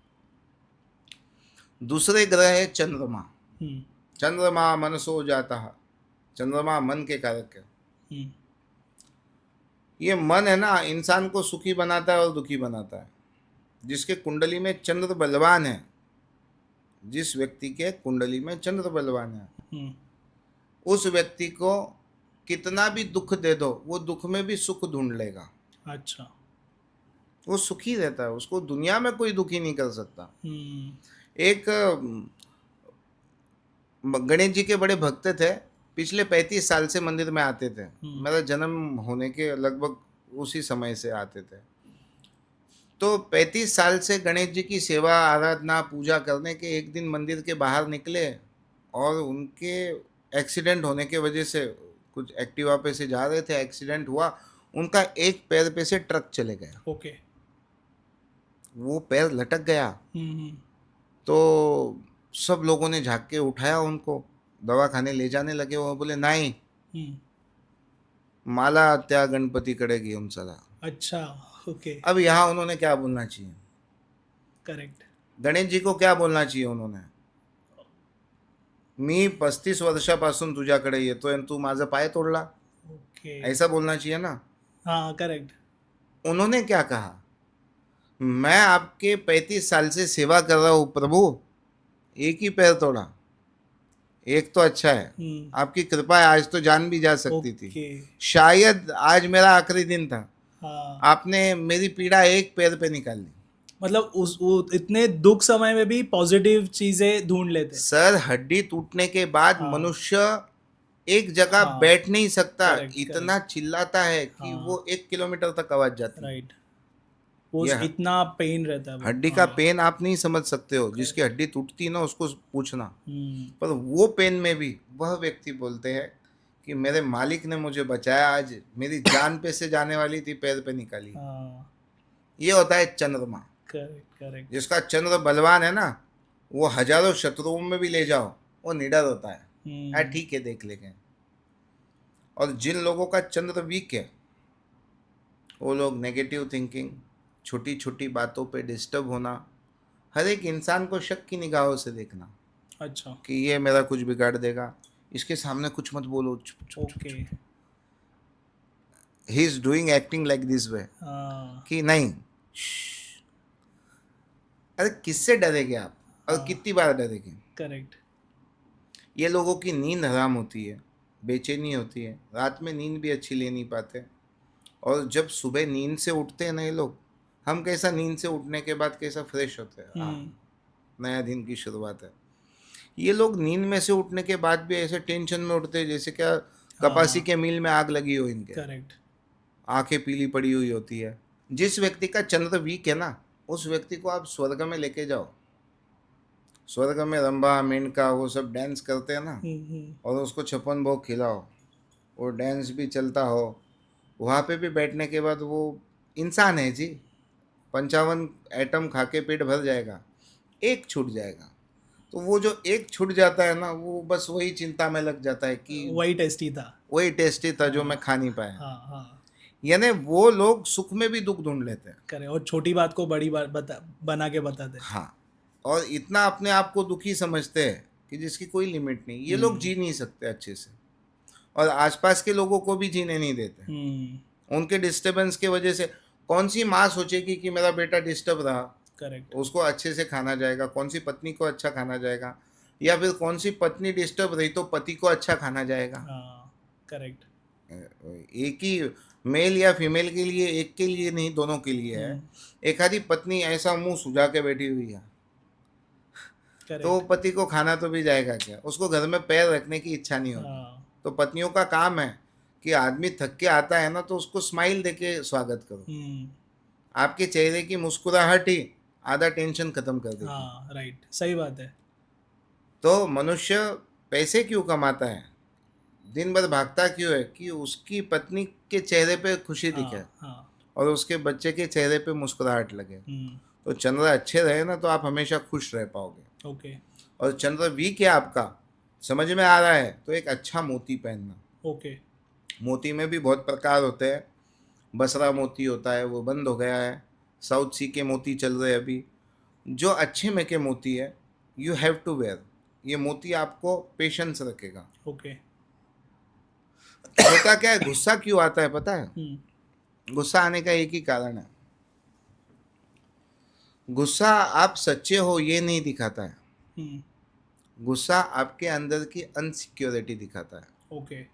[SPEAKER 1] दूसरे ग्रह है चंद्रमा। चंद्रमा मनसो जाता है, चंद्रमा मन के कारक है। ये मन है ना, इंसान को सुखी बनाता है और दुखी बनाता है। जिसके कुंडली में चंद्र बलवान है, जिस व्यक्ति के कुंडली में चंद्र बलवान है, उस व्यक्ति को कितना भी दुख दे दो, वो दुख में भी सुख ढूंढ लेगा।
[SPEAKER 2] अच्छा।
[SPEAKER 1] वो सुखी रहता है, उसको दुनिया में कोई दुखी नहीं कर सकता। एक गणेश जी के बड़े भक्त थे, पिछले 35 साल से मंदिर में आते थे। मेरा जन्म होने के लगभग उसी समय से आते थे। तो 35 साल से गणेश जी की सेवा आराधना पूजा करने के एक दिन मंदिर के बाहर निकले और उनके एक्सीडेंट होने के वजह से, कुछ एक्टिवा पे से जा रहे थे, एक्सीडेंट हुआ, उनका एक पैर पे से ट्रक चले गया।
[SPEAKER 2] ओके।
[SPEAKER 1] वो पैर लटक गया। तो सब लोगों ने झाँक के उठाया उनको, दवाखाने ले जाने लगे। वो बोले नहीं, माला त्या गणपतीकडे घेऊन चला।
[SPEAKER 2] अच्छा। ओके।
[SPEAKER 1] अब यहाँ उन्होंने क्या बोलना चाहिए?
[SPEAKER 2] करेक्ट।
[SPEAKER 1] गणेश जी को क्या बोलना चाहिए उन्होंने? मी 35 वर्षापासून तुझ्याकडे येतोय आणि तू माझा पाय तोडला,
[SPEAKER 2] ओके।
[SPEAKER 1] ऐसा बोलना चाहिए ना।
[SPEAKER 2] हाँ, करेक्ट।
[SPEAKER 1] उन्होंने क्या कहा? मैं आपके 35 साल से सेवा कर रहा हूँ प्रभु, एक ही पैर तोड़ा, एक तो अच्छा है, आपकी कृपा है, आज तो जान भी जा सकती थी, शायद आज मेरा आखिरी दिन था।
[SPEAKER 2] हाँ।
[SPEAKER 1] आपने मेरी पीड़ा एक पैर पे निकाल ली।
[SPEAKER 2] मतलब इतने दुख समय में भी पॉजिटिव चीजें ढूंढ लेते।
[SPEAKER 1] सर, हड्डी टूटने के बाद मनुष्य एक जगह बैठ नहीं सकता, इतना चिल्लाता है कि वो 1 किलोमीटर तक आवाज जाती है।
[SPEAKER 2] राइट। वो इतना पेन रहता है।
[SPEAKER 1] हड्डी का पेन आप नहीं समझ सकते हो, जिसकी हड्डी टूटती है ना उसको पूछना। पर वो पेन में भी वह व्यक्ति बोलते हैं कि मेरे मालिक ने मुझे बचाया, आज मेरी जान पे से जाने वाली थी, पैर पे निकाली। ये होता है चंद्रमा।
[SPEAKER 2] करेक्ट।
[SPEAKER 1] जिसका चंद्र बलवान है ना, वो हजारों शत्रुओं में भी ले जाओ, वो निडर होता है, ठीक है देख लेंगे। और जिन लोगों का चंद्र वीक है, वो लोग नेगेटिव थिंकिंग, छोटी छोटी बातों पे डिस्टर्ब होना, हर एक इंसान को शक की निगाहों से देखना।
[SPEAKER 2] अच्छा।
[SPEAKER 1] कि ये मेरा कुछ बिगाड़ देगा, इसके सामने कुछ मत बोलो।
[SPEAKER 2] Okay.
[SPEAKER 1] He is doing acting like this way कि नहीं। अरे किससे डरेंगे आप, और कितनी बार डरेंगे?
[SPEAKER 2] करेक्ट।
[SPEAKER 1] ये लोगों की नींद हराम होती है, बेचैनी होती है, रात में नींद भी अच्छी ले नहीं पाते। और जब सुबह नींद से उठते हैं ना ये लोग, हम कैसा नींद से उठने के बाद कैसा फ्रेश होते हैं, नया दिन की शुरुआत है। ये लोग नींद में से उठने के बाद भी ऐसे टेंशन में उठते हैं जैसे क्या कपासी के मिल में आग लगी हो इनके।
[SPEAKER 2] करेक्ट।
[SPEAKER 1] आंखें पीली पड़ी हुई होती है। जिस व्यक्ति का चंद्र वीक है ना, उस व्यक्ति को आप स्वर्ग में लेके जाओ। स्वर्ग में रंभा मेनका वो सब डांस करते हैं ना, और उसको 56 भोग खिलाओ, वो डांस भी चलता हो, वहाँ पे भी बैठने के बाद वो इंसान है जी, 55 एटम खा के पेट भर जाएगा, एक छूट जाएगा। तो वो जो एक छूट जाता है ना, वो बस वही चिंता में लग जाता है कि
[SPEAKER 2] वही टेस्टी था जो मैं
[SPEAKER 1] खा नहीं पाया। यानी वो लोग सुख में भी दुख ढूंढ लेते हैं।
[SPEAKER 2] करे, और छोटी बात को बड़ी बात बना के बताते हैं।
[SPEAKER 1] हाँ, और इतना अपने आप को दुखी समझते हैं कि जिसकी कोई लिमिट नहीं। ये लोग जी नहीं सकते अच्छे से, और आसपास के लोगों को भी जीने नहीं देते। उनके डिस्टर्बेंस के वजह से कौन सी माँ सोचेगी कि मेरा बेटा डिस्टर्ब रहा,
[SPEAKER 2] करेक्ट,
[SPEAKER 1] उसको अच्छे से खाना जाएगा? कौन सी पत्नी को अच्छा खाना जाएगा? या फिर कौन सी पत्नी डिस्टर्ब रही तो पति को अच्छा खाना जाएगा?
[SPEAKER 2] करेक्ट।
[SPEAKER 1] एक ही मेल या फीमेल के लिए, एक के लिए नहीं, दोनों के लिए है। एक आधी पत्नी ऐसा मुंह सुझा के बैठी हुई है, तो पति को खाना तो भी जाएगा क्या? उसको घर में पैर रखने की इच्छा नहीं होती। तो पत्नियों का काम है कि आदमी थक के आता है ना, तो उसको स्माइल देके स्वागत करो। आपके चेहरे की मुस्कुराहट ही आधा टेंशन खत्म कर देती है।
[SPEAKER 2] राइट, सही बात है।
[SPEAKER 1] तो मनुष्य पैसे क्यों कमाता है, दिन भर भागता क्यों है? कि उसकी पत्नी के चेहरे पे खुशी दिखे और उसके बच्चे के चेहरे पे मुस्कुराहट लगे। तो चंद्र अच्छे रहे ना, तो आप हमेशा खुश रह पाओगे।
[SPEAKER 2] ओके।
[SPEAKER 1] और चंद्र वीक है आपका, समझ में आ रहा है, तो एक अच्छा मोती पहनना।
[SPEAKER 2] ओके।
[SPEAKER 1] मोती में भी बहुत प्रकार होते हैं। बसरा मोती होता है, वो बंद हो गया है। साउथ सी के मोती चल रहे हैं अभी। जो अच्छे में के मोती है, यू हैव टू वेयर। ये मोती आपको पेशेंस रखेगा।
[SPEAKER 2] ओके।
[SPEAKER 1] होता क्या है, गुस्सा क्यों आता है पता है? गुस्सा आने का एक ही कारण है, गुस्सा आप सच्चे हो ये नहीं दिखाता है, गुस्सा आपके अंदर की अनसिक्योरिटी दिखाता है।
[SPEAKER 2] ओके.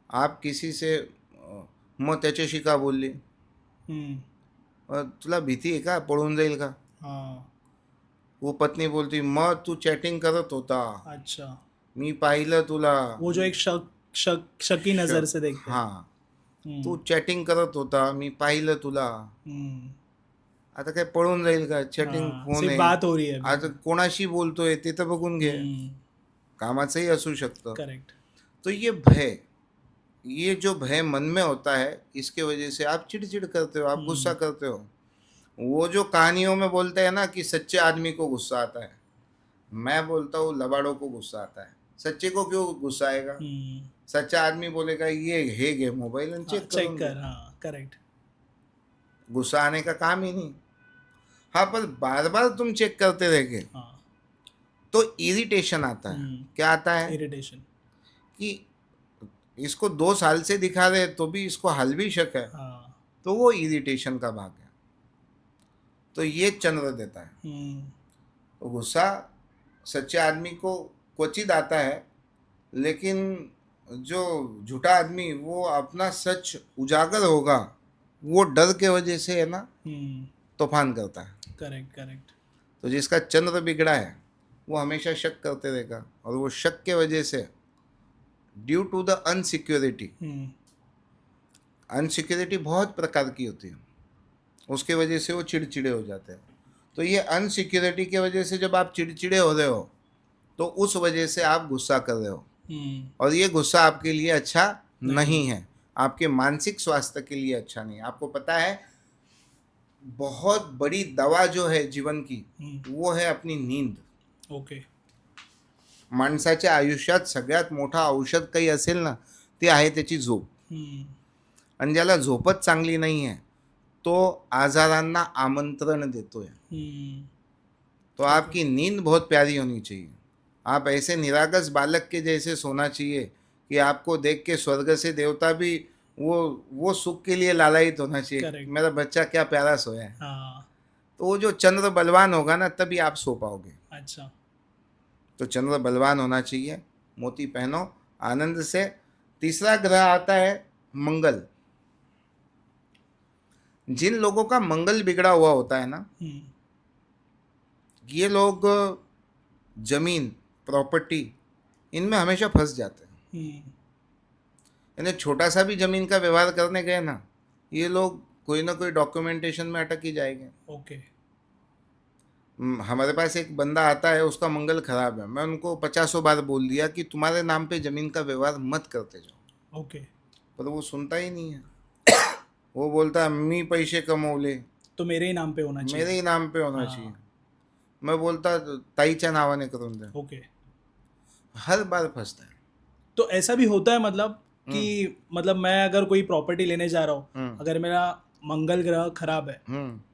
[SPEAKER 1] आप किसी से मग त्याच्याशी का बोलली,
[SPEAKER 2] हम्म.
[SPEAKER 1] तुला भीती आहे का पळून जाईल का.
[SPEAKER 2] हाँ.
[SPEAKER 1] वो पत्नी बोलती मग तू चॅटिंग करत होता,
[SPEAKER 2] अच्छा.
[SPEAKER 1] मी पाहिलं तुला.
[SPEAKER 2] वो जो एक शकी नजर से देखते हैं.
[SPEAKER 1] हां, तू
[SPEAKER 2] हम्म.
[SPEAKER 1] चॅटिंग करत होता, मी पाहिलं तुला.
[SPEAKER 2] हम्म.
[SPEAKER 1] आता काय पळून जाईल का, चॅटिंग
[SPEAKER 2] हाँ,
[SPEAKER 1] फोन
[SPEAKER 2] सिर्फ
[SPEAKER 1] आहे.
[SPEAKER 2] बात हो रही है
[SPEAKER 1] आता
[SPEAKER 2] अभी.
[SPEAKER 1] कोणाशी बोलतोय ते तर बघून घे. कामाचंही असू शकतं.
[SPEAKER 2] करेक्ट.
[SPEAKER 1] तो ये जो भय मन में होता है, इसके वजह से आप चिड़चिड़ करते हो, आप गुस्सा करते हो. वो जो कहानियों में बोलते हैं ना कि सच्चे आदमी को गुस्सा आता है, मैं बोलता हूँ लबाड़ों को गुस्सा आता है. सच्चे को क्यों गुस्सा आएगा. सच्चा आदमी बोलेगा ये है गे मोबाइल आणि चेक
[SPEAKER 2] चेक
[SPEAKER 1] करून
[SPEAKER 2] कर.
[SPEAKER 1] घे.
[SPEAKER 2] हाँ, करेक्ट.
[SPEAKER 1] गुस्सा आने का काम ही नहीं. हाँ, पर बार बार तुम चेक करते रहोगे
[SPEAKER 2] हाँ.
[SPEAKER 1] तो इरिटेशन आता है. क्या आता है
[SPEAKER 2] इरिटेशन.
[SPEAKER 1] कि इसको 2 साल से दिखा रहे तो भी इसको हल भी शक है.
[SPEAKER 2] हाँ.
[SPEAKER 1] तो वो इरिटेशन का भाग है. तो ये चंद्र देता है. तो गुस्सा सच्चे आदमी को क्वचित आता है, लेकिन जो झूठा आदमी वो अपना सच उजागर होगा, वो डर के वजह से है ना तूफान करता है.
[SPEAKER 2] करेक्ट. करेक्ट.
[SPEAKER 1] तो जिसका चंद्र बिगड़ा है वो हमेशा शक करते रहेगा, और वो शक के वजह से due to the insecurity. Insecurity बहुत प्रकार की होती है, उसके वजह से वो चिड़चिड़े हो जाते हैं. तो ये अनसिक्योरिटी के वजह से जब आप चिड़चिड़े हो रहे हो तो उस वजह से आप गुस्सा कर रहे हो, और ये गुस्सा आपके लिए अच्छा नहीं है, आपके मानसिक स्वास्थ्य के लिए अच्छा नहीं है. आपको पता है बहुत बड़ी दवा जो है जीवन की वो है अपनी नींद.
[SPEAKER 2] ओके.
[SPEAKER 1] माणसाच्या आयुष्यात सगळ्यात मोठा औषध काही असेल ना ते आहे त्याची झोप. आणि ज्याला झोपच चांगली नाही आहे तो आजारांना आमंत्रण देतोय. तो आपकी नींद बहुत प्यारी होनी चाहिए. आप ऐसे निरागस बालक के जैसे सोना चाहिए कि आपको देख के स्वर्ग से देवता भी वो सुख के लिए लालायित होना चाहिए.
[SPEAKER 2] Correct.
[SPEAKER 1] मेरा बच्चा क्या प्यारा सोया है.
[SPEAKER 2] हाँ.
[SPEAKER 1] तो वो जो चंद्र बलवान होगा ना तभी आप सो पाओगे.
[SPEAKER 2] अच्छा.
[SPEAKER 1] तो चंद्र बलवान होना चाहिए. मोती पहनो आनंद से. तीसरा ग्रह आता है मंगल. जिन लोगों का मंगल बिगड़ा हुआ होता है ना, ये लोग जमीन प्रॉपर्टी इनमें हमेशा फंस जाते हैं. यानी छोटा सा भी जमीन का व्यवहार करने गए ना, ये लोग कोई ना कोई डॉक्यूमेंटेशन में अटक ही जाएंगे.
[SPEAKER 2] ओके.
[SPEAKER 1] हमारे पास एक बंदा आता है, उसका मंगल खराब है. मैं उनको 50 बार बोल दिया कि तुम्हारे नाम पे जमीन का व्यवहार मत करते जाओ.
[SPEAKER 2] ओके.
[SPEAKER 1] पर वो सुनता ही नहीं है. वो बोलता है मी पैसे कमवले
[SPEAKER 2] तो मेरे ही नाम पे होना चाहिए.
[SPEAKER 1] मेरे ही नाम पे होना चाहिए. मैं बोलता ताईच्या नावाने करून दे.
[SPEAKER 2] ओके.
[SPEAKER 1] हर बार फंसता है.
[SPEAKER 2] तो ऐसा भी होता है मतलब कि मतलब मैं अगर कोई प्रॉपर्टी लेने जा रहा हूँ, अगर मेरा मंगल ग्रह खराब है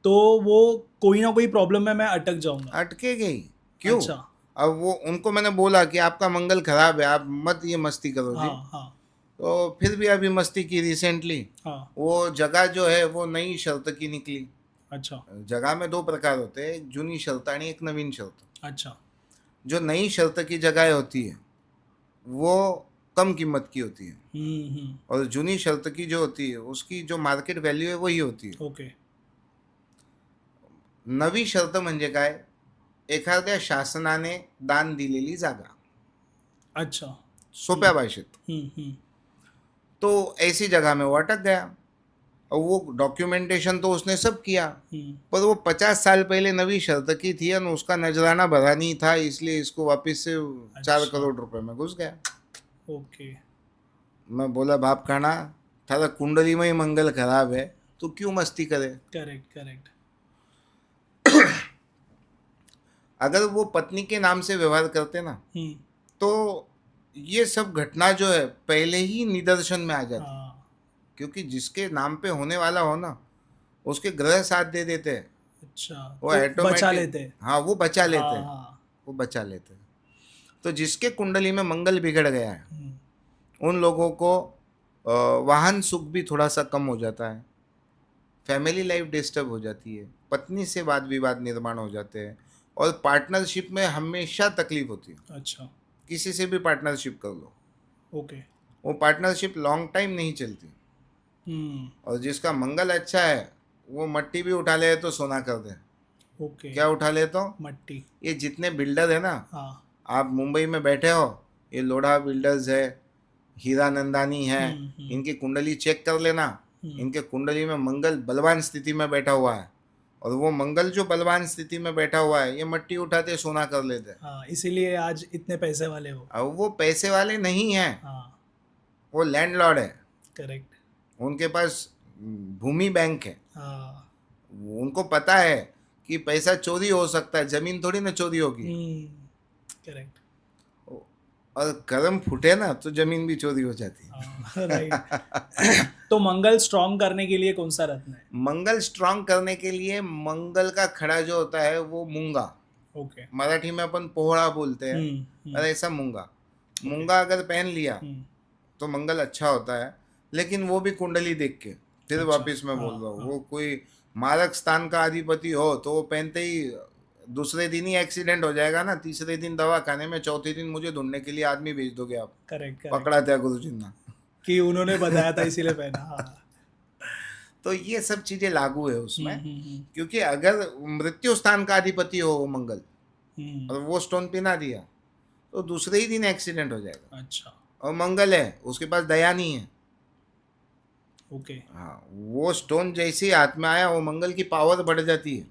[SPEAKER 2] तो वो कोई ना कोई प्रॉब्लम में मैं अटक जाऊंगा.
[SPEAKER 1] अटके गई क्यों.
[SPEAKER 2] अच्छा.
[SPEAKER 1] अब वो उनको मैंने बोला कि आपका मंगल खराब है, आप मत ये मस्ती करो जी.
[SPEAKER 2] हाँ.
[SPEAKER 1] तो फिर भी अभी मस्ती की रिसेंटली. वो जगह जो है वो नई शर्त की निकली.
[SPEAKER 2] अच्छा.
[SPEAKER 1] जगह में 2 प्रकार होते हैं, एक जूनी शर्त आणि एक नवीन शर्त.
[SPEAKER 2] अच्छा.
[SPEAKER 1] जो नई शर्त की जगह होती है वो कम कीमत की होती है, और जूनी शर्त की जो होती है उसकी जो मार्केट व्हॅल्यू आहे वही होती है.
[SPEAKER 2] ओके.
[SPEAKER 1] नवी शर्त म्हणजे काय, एखाद्या शासनाने दान दिलेली जागा.
[SPEAKER 2] अच्छा.
[SPEAKER 1] सोप्या भाषेत. तो ऐसी जगह में वो अटक गया. और वो डॉक्यूमेंटेशन तो उसने सब किया, पर वो 50 साल पहले नवी शर्त की थी और उसका नजराना भरा नहीं था, इसलिए इसको वापस से 4 करोड़ रुपए में घुस गया.
[SPEAKER 2] ओके.
[SPEAKER 1] मैं बोला बाप खाना, थारा कुंडली में ही मंगल खराब है, तो क्यों मस्ती करे.
[SPEAKER 2] करेक्ट. करेक्ट.
[SPEAKER 1] अगर वो पत्नी के नाम से व्यवहार करते ना तो ये सब घटना जो है पहले ही निदर्शन में आ जाती. क्योंकि जिसके नाम पे होने वाला हो ना उसके ग्रह साथ दे देते हैं.
[SPEAKER 2] अच्छा.
[SPEAKER 1] वो
[SPEAKER 2] तो बचा लेते हैं.
[SPEAKER 1] हाँ, वो बचा लेते हैं.
[SPEAKER 2] हाँ.
[SPEAKER 1] वो बचा लेते हैं. तो जिसके कुंडली में मंगल बिगड़ गया है उन लोगों को वाहन सुख भी थोड़ा सा कम हो जाता है, फैमिली लाइफ डिस्टर्ब हो जाती है, पत्नी से वाद विवाद निर्माण हो जाते हैं, और पार्टनरशिप में हमेशा तकलीफ होती है.
[SPEAKER 2] अच्छा.
[SPEAKER 1] किसी से भी पार्टनरशिप कर लो,
[SPEAKER 2] ओके।
[SPEAKER 1] वो पार्टनरशिप लॉन्ग टाइम नहीं चलती। और जिसका मंगल अच्छा है वो मट्टी भी उठा ले तो सोना कर दे।
[SPEAKER 2] ओके।
[SPEAKER 1] क्या उठा ले तो?
[SPEAKER 2] मट्टी।
[SPEAKER 1] ये जितने बिल्डर है ना,
[SPEAKER 2] हाँ।
[SPEAKER 1] आप मुंबई में बैठे हो, ये लोढ़ा बिल्डर्स है, हीरा नंदानी है,
[SPEAKER 2] हम्म।
[SPEAKER 1] इनकी कुंडली चेक कर लेना। इनके कुंडली में मंगल बलवान स्थिति में बैठा हुआ है, और वो मंगल जो बलवान स्थिति में बैठा हुआ है, ये मट्टी उठाते सोना कर लेते हैं।
[SPEAKER 2] हाँ, इसीलिए आज इतने पैसे वाले हो।
[SPEAKER 1] अब वो पैसे वाले नहीं हैं,
[SPEAKER 2] हाँ।
[SPEAKER 1] वो लैंडलॉर्ड है,
[SPEAKER 2] करेक्ट।
[SPEAKER 1] उनके पास भूमि बैंक है।
[SPEAKER 2] हाँ।
[SPEAKER 1] उनको पता है कि पैसा चोरी हो सकता है, जमीन थोड़ी ना चोरी होगी।
[SPEAKER 2] करेक्ट।
[SPEAKER 1] और कर्म फूटे ना तो जमीन भी चोरी हो जाती है।
[SPEAKER 2] हाँ, राइट। तो मंगल स्ट्रॉन्ग करने के लिए कौन सा रत्न है?
[SPEAKER 1] मंगल स्ट्रांग करने के लिए मंगल का खड़ा जो होता है वो मूंगा,
[SPEAKER 2] ओके।
[SPEAKER 1] मराठी में अपन पोहड़ा बोलते हैं, और ऐसा मूंगा, मूंगा अगर पहन लिया तो मंगल अच्छा होता है। लेकिन वो भी कुंडली देख के, फिर
[SPEAKER 2] अच्छा,
[SPEAKER 1] वापस मैं बोल रहा हूँ,
[SPEAKER 2] हाँ।
[SPEAKER 1] वो कोई मारक स्थान का अधिपति हो तो वो पहनते ही दूसरे दिन ही एक्सीडेंट हो जाएगा ना, तीसरे दिन दवा खाने में, चौथे दिन मुझे ढूंढने के लिए आदमी भेज दोगे आप।
[SPEAKER 2] करेक्ट।
[SPEAKER 1] पकड़ा था गुरुजी ने
[SPEAKER 2] कि उन्होंने बताया था इसीलिए पहना। हाँ।
[SPEAKER 1] तो ये सब चीजें लागू है उसमें,
[SPEAKER 2] हम्म।
[SPEAKER 1] क्योंकि अगर मृत्यु स्थान का अधिपति हो वो मंगल,
[SPEAKER 2] हम्म।
[SPEAKER 1] और वो स्टोन पिना दिया तो दूसरे ही दिन एक्सीडेंट हो जाएगा।
[SPEAKER 2] अच्छा।
[SPEAKER 1] और मंगल है, उसके पास दया नहीं है।
[SPEAKER 2] ओके।
[SPEAKER 1] हाँ, वो स्टोन जैसे ही हाथ में आया, वो मंगल की पावर बढ़ जाती है,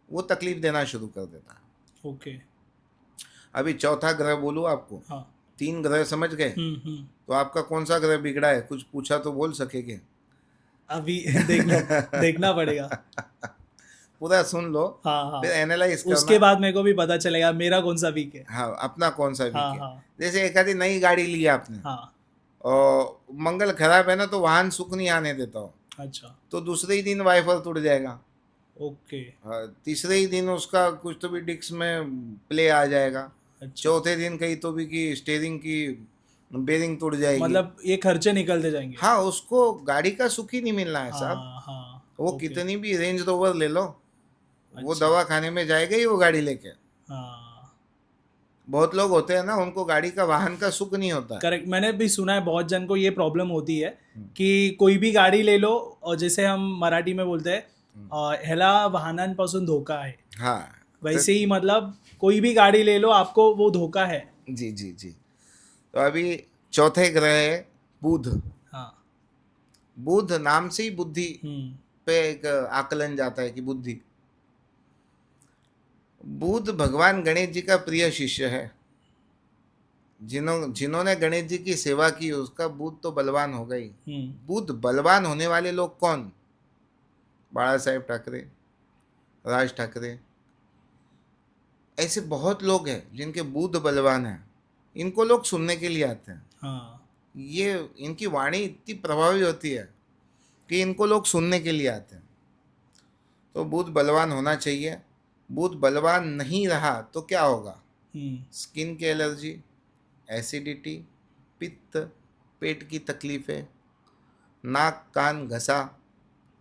[SPEAKER 1] वो तकलीफ देना शुरू कर देता है।
[SPEAKER 2] ओके।
[SPEAKER 1] अभी चौथा ग्रह बोलूँ आपको?
[SPEAKER 2] हाँ।
[SPEAKER 1] 3 ग्रह समझ गए? तो आपका कौन सा ग्रह बिगड़ा है? कुछ पूछा तो बोल सकेंगे?
[SPEAKER 2] अभी देखना पड़ेगा।
[SPEAKER 1] पूरा सुन लो,
[SPEAKER 2] हाँ, हाँ।
[SPEAKER 1] फिर एनालाइज करना।
[SPEAKER 2] उसके बाद मेरे को भी पता चलेगा मेरा कौन सा वीक है।
[SPEAKER 1] हाँ, अपना कौन सा वीक
[SPEAKER 2] हाँ,
[SPEAKER 1] है।
[SPEAKER 2] हाँ।
[SPEAKER 1] जैसे एक आधी नई गाड़ी ली आपने,
[SPEAKER 2] हाँ।
[SPEAKER 1] और मंगल खराब है ना, तो वाहन सुख नहीं आने देता हो,
[SPEAKER 2] अच्छा।
[SPEAKER 1] तो दूसरे ही दिन वाइफर टूट जाएगा।
[SPEAKER 2] ओके।
[SPEAKER 1] तीसरे ही दिन उसका कुछ तो भी डिस्क में प्ले आ जाएगा।
[SPEAKER 2] अच्छा।
[SPEAKER 1] चौथे दिन कहीं तो भी कि स्टीयरिंग की बेरिंग टूट जाएगी।
[SPEAKER 2] मतलब ये खर्चे निकलते जाएंगे।
[SPEAKER 1] हाँ, उसको गाड़ी का सुख ही नहीं मिलना है साहब।
[SPEAKER 2] हाँ, हाँ।
[SPEAKER 1] वो
[SPEAKER 2] ओके।
[SPEAKER 1] कितनी भी रेंज रोवर ले लो, वो
[SPEAKER 2] अच्छा।
[SPEAKER 1] दवा खाने में जाएगा ही वो गाड़ी लेके।
[SPEAKER 2] हाँ।
[SPEAKER 1] बहुत लोग होते हैं ना, उनको गाड़ी का, वाहन का सुख नहीं होता है।
[SPEAKER 2] करेक्ट। मैंने भी सुना है बहुत जन को ये प्रॉब्लम होती है कि कोई भी गाडी ले लो, और जैसे हम मराठी में बोलते हैं ह्याला वाहनांपासून धोका आहे,
[SPEAKER 1] हाँ,
[SPEAKER 2] वैसे ही मतलब कोई भी गाड़ी ले लो आपको वो धोखा है।
[SPEAKER 1] जी जी जी। तो अभी चौथे ग्रह है बुध।
[SPEAKER 2] हाँ।
[SPEAKER 1] बुध नाम से ही बुद्धि पे एक आकलन जाता है कि बुद्धि। बुध भगवान गणेश जी का प्रिय शिष्य है। जिन्होंने गणेश जी की सेवा की, उसका बुध तो बलवान होगा ही। बुध बलवान होने वाले लोग कौन? बाला साहेब ठाकरे, राज ठाकरे, ऐसे बहुत लोग हैं जिनके बुध बलवान है। इनको लोग सुनने के लिए आते हैं।
[SPEAKER 2] हाँ।
[SPEAKER 1] ये इनकी वाणी इतनी प्रभावी होती है कि इनको लोग सुनने के लिए आते हैं। तो बुध बलवान होना चाहिए। बुध बलवान नहीं रहा तो क्या होगा? स्किन की एलर्जी, एसिडिटी, पित्त, पेट की तकलीफें, नाक कान घसा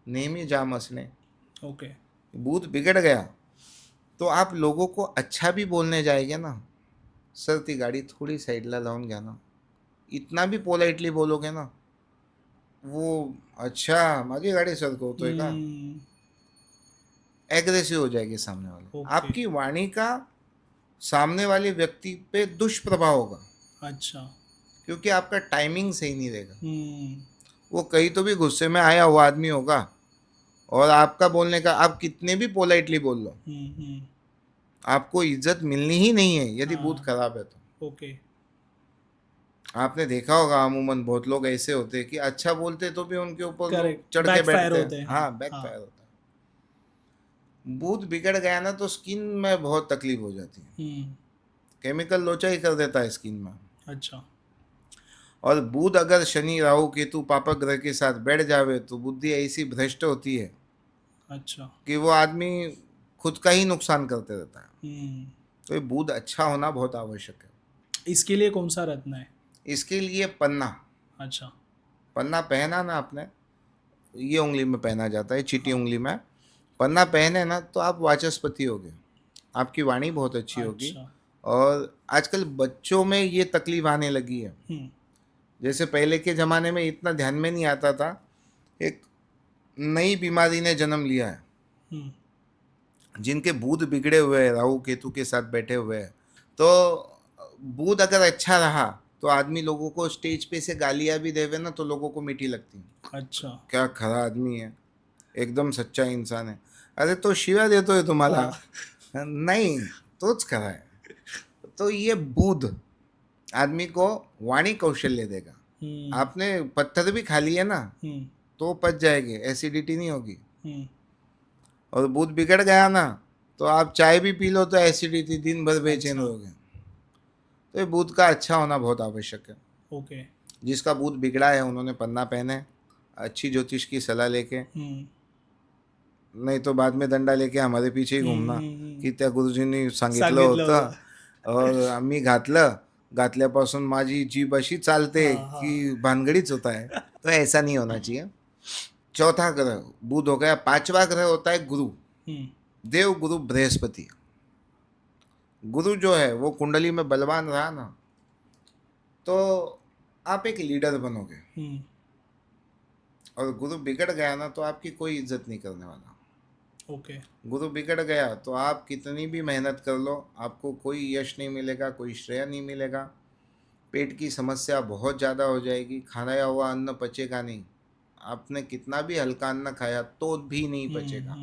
[SPEAKER 1] नेहमी जाम असणे।
[SPEAKER 2] ओके।
[SPEAKER 1] बुध बिगड़ गया तो आप लोगों को अच्छा भी बोलने जाएंगे ना, सर ती गाडी थोडी साईडला लावून घ्या ना, इतना भी पोलाइटली बोलोगे ना, वो अच्छा माझी गाडी सरकवतोय का, एग्रेसिव हो जाएगी सामने वाले।
[SPEAKER 2] ओके।
[SPEAKER 1] आपकी वाणी का सामने वाले व्यक्ति पे दुष्प्रभाव होगा,
[SPEAKER 2] अच्छा।
[SPEAKER 1] क्योंकि आपका टाइमिंग सही नहीं रहेगा। वो कहीं तो भी गुस्से में आया हुआ आदमी होगा, और आपका बोलने का, आप कितने भी पोलाइटली बोल लो, आपको इज्जत मिलनी ही नहीं है यदि बुध खराब है तो।
[SPEAKER 2] ओके।
[SPEAKER 1] आपने देखा होगा अमूमन बहुत लोग ऐसे होते हैं कि अच्छा बोलते तो भी उनके ऊपर लोग
[SPEAKER 2] Correct.
[SPEAKER 1] चढ़ के
[SPEAKER 2] Backfire
[SPEAKER 1] बैठते
[SPEAKER 2] होते
[SPEAKER 1] हैं।
[SPEAKER 2] हैं।
[SPEAKER 1] हाँ, बैकफायर होता है। बुध बिगड़ गया ना तो स्किन में बहुत तकलीफ हो जाती है, केमिकल लोचा ही कर देता है स्किन में।
[SPEAKER 2] अच्छा।
[SPEAKER 1] और बुध अगर शनि राहु केतु पापक ग्रह के साथ बैठ जावे तो बुद्धि ऐसी भ्रष्ट होती है
[SPEAKER 2] अच्छा।
[SPEAKER 1] कि वो आदमी खुद का ही नुकसान करते रहता है। तो ये बुध अच्छा होना बहुत आवश्यक है।
[SPEAKER 2] इसके लिए कौन सा रत्न है?
[SPEAKER 1] इसके लिए पन्ना।
[SPEAKER 2] अच्छा।
[SPEAKER 1] पन्ना पहना ना आपने, ये उंगली में पहना जाता है, चीटी उंगली में पन्ना पहने ना तो आप वाचस्पति होगे, आपकी वाणी बहुत अच्छी होगी,
[SPEAKER 2] अच्छा।
[SPEAKER 1] और आजकल बच्चों में ये तकलीफ आने लगी है। जैसे पहले के ज़माने में इतना ध्यान में नहीं आता था, एक नई बीमारी ने जन्म लिया है, जिनके बुध बिगड़े हुए हैं, राहु केतु के साथ बैठे हुए हैं। तो बुध अगर अच्छा रहा तो आदमी लोगों को स्टेज पे से गालियाँ भी देवे ना तो लोगों को मीठी लगती।
[SPEAKER 2] अच्छा।
[SPEAKER 1] क्या खरा आदमी है, एकदम सच्चा इंसान है। अरे तो शिव्या देतो है तुम्हाला, नहीं तोच खरा है। तो ये बुध आदमी को वाणी कौशल्य देगा। आपने पत्थर भी खा लिए ना तो पच जाएंगे, एसिडिटी नहीं होगी। और बुध बिगड़ गया ना तो आप चाय भी पी लो तो एसिडिटी, दिन भर बेचैन रहोगे। तो ये बुध का अच्छा होना बहुत आवश्यक है।
[SPEAKER 2] ओके।
[SPEAKER 1] जिसका बुध बिगड़ा है उन्होंने पन्ना पहने, अच्छी ज्योतिष की सलाह लेके, नहीं तो बाद में दंडा लेके हमारे पीछे ही घूमना की त्या गुरुजींनी सांगितलं होतं और आम्ही घातल्यापासून माझी जीभ अशी चालते की भानगडीच होता है। तो ऐसा नहीं होना चाहिए। चौथा ग्रह बुध हो गया। पांचवा ग्रह होता है गुरु, देव गुरु बृहस्पति। गुरु जो है वो कुंडली में बलवान रहा ना तो आप एक लीडर बनोगे, और गुरु बिगड़ गया ना तो आपकी कोई इज्जत नहीं करने वाला।
[SPEAKER 2] ओके।
[SPEAKER 1] गुरु बिगड़ गया तो आप कितनी भी मेहनत कर लो आपको कोई यश नहीं मिलेगा, कोई श्रेय नहीं मिलेगा। पेट की समस्या बहुत ज़्यादा हो जाएगी, खाया हुआ अन्न पचेगा नहीं। आपने कितना भी हल्का अन्न खाया तो भी नहीं पचेगा।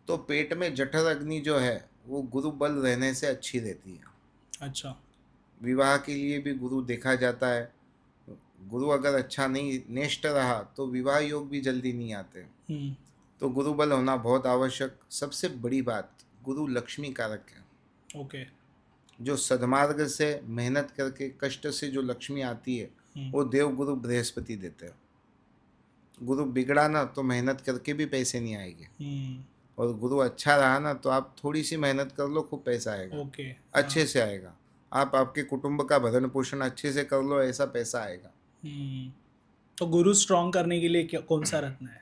[SPEAKER 1] तो पेट में जठर अग्नि जो है वो गुरु बल रहने से अच्छी रहती है।
[SPEAKER 2] अच्छा।
[SPEAKER 1] विवाह के लिए भी गुरु देखा जाता है। गुरु अगर अच्छा नहीं नेष्ट रहा तो विवाह योग भी जल्दी नहीं आते। तो गुरु बल होना बहुत आवश्यक। सबसे बड़ी बात, गुरु लक्ष्मी कारक है।
[SPEAKER 2] ओके।
[SPEAKER 1] जो सद्मार्ग से मेहनत करके कष्ट से जो लक्ष्मी आती है वो देव गुरु बृहस्पति देते हैं। गुरु बिगड़ा ना तो मेहनत करके भी पैसे नहीं आएंगे, और गुरु अच्छा रहा ना तो आप थोड़ी सी मेहनत कर लो खूब पैसा आएगा।
[SPEAKER 2] ओके।
[SPEAKER 1] अच्छे से आएगा। आप आपके कुटुंब का भरण पोषण अच्छे से कर लो, ऐसा पैसा आएगा।
[SPEAKER 2] तो गुरु स्ट्रॉन्ग करने के लिए कौन सा रत्न है?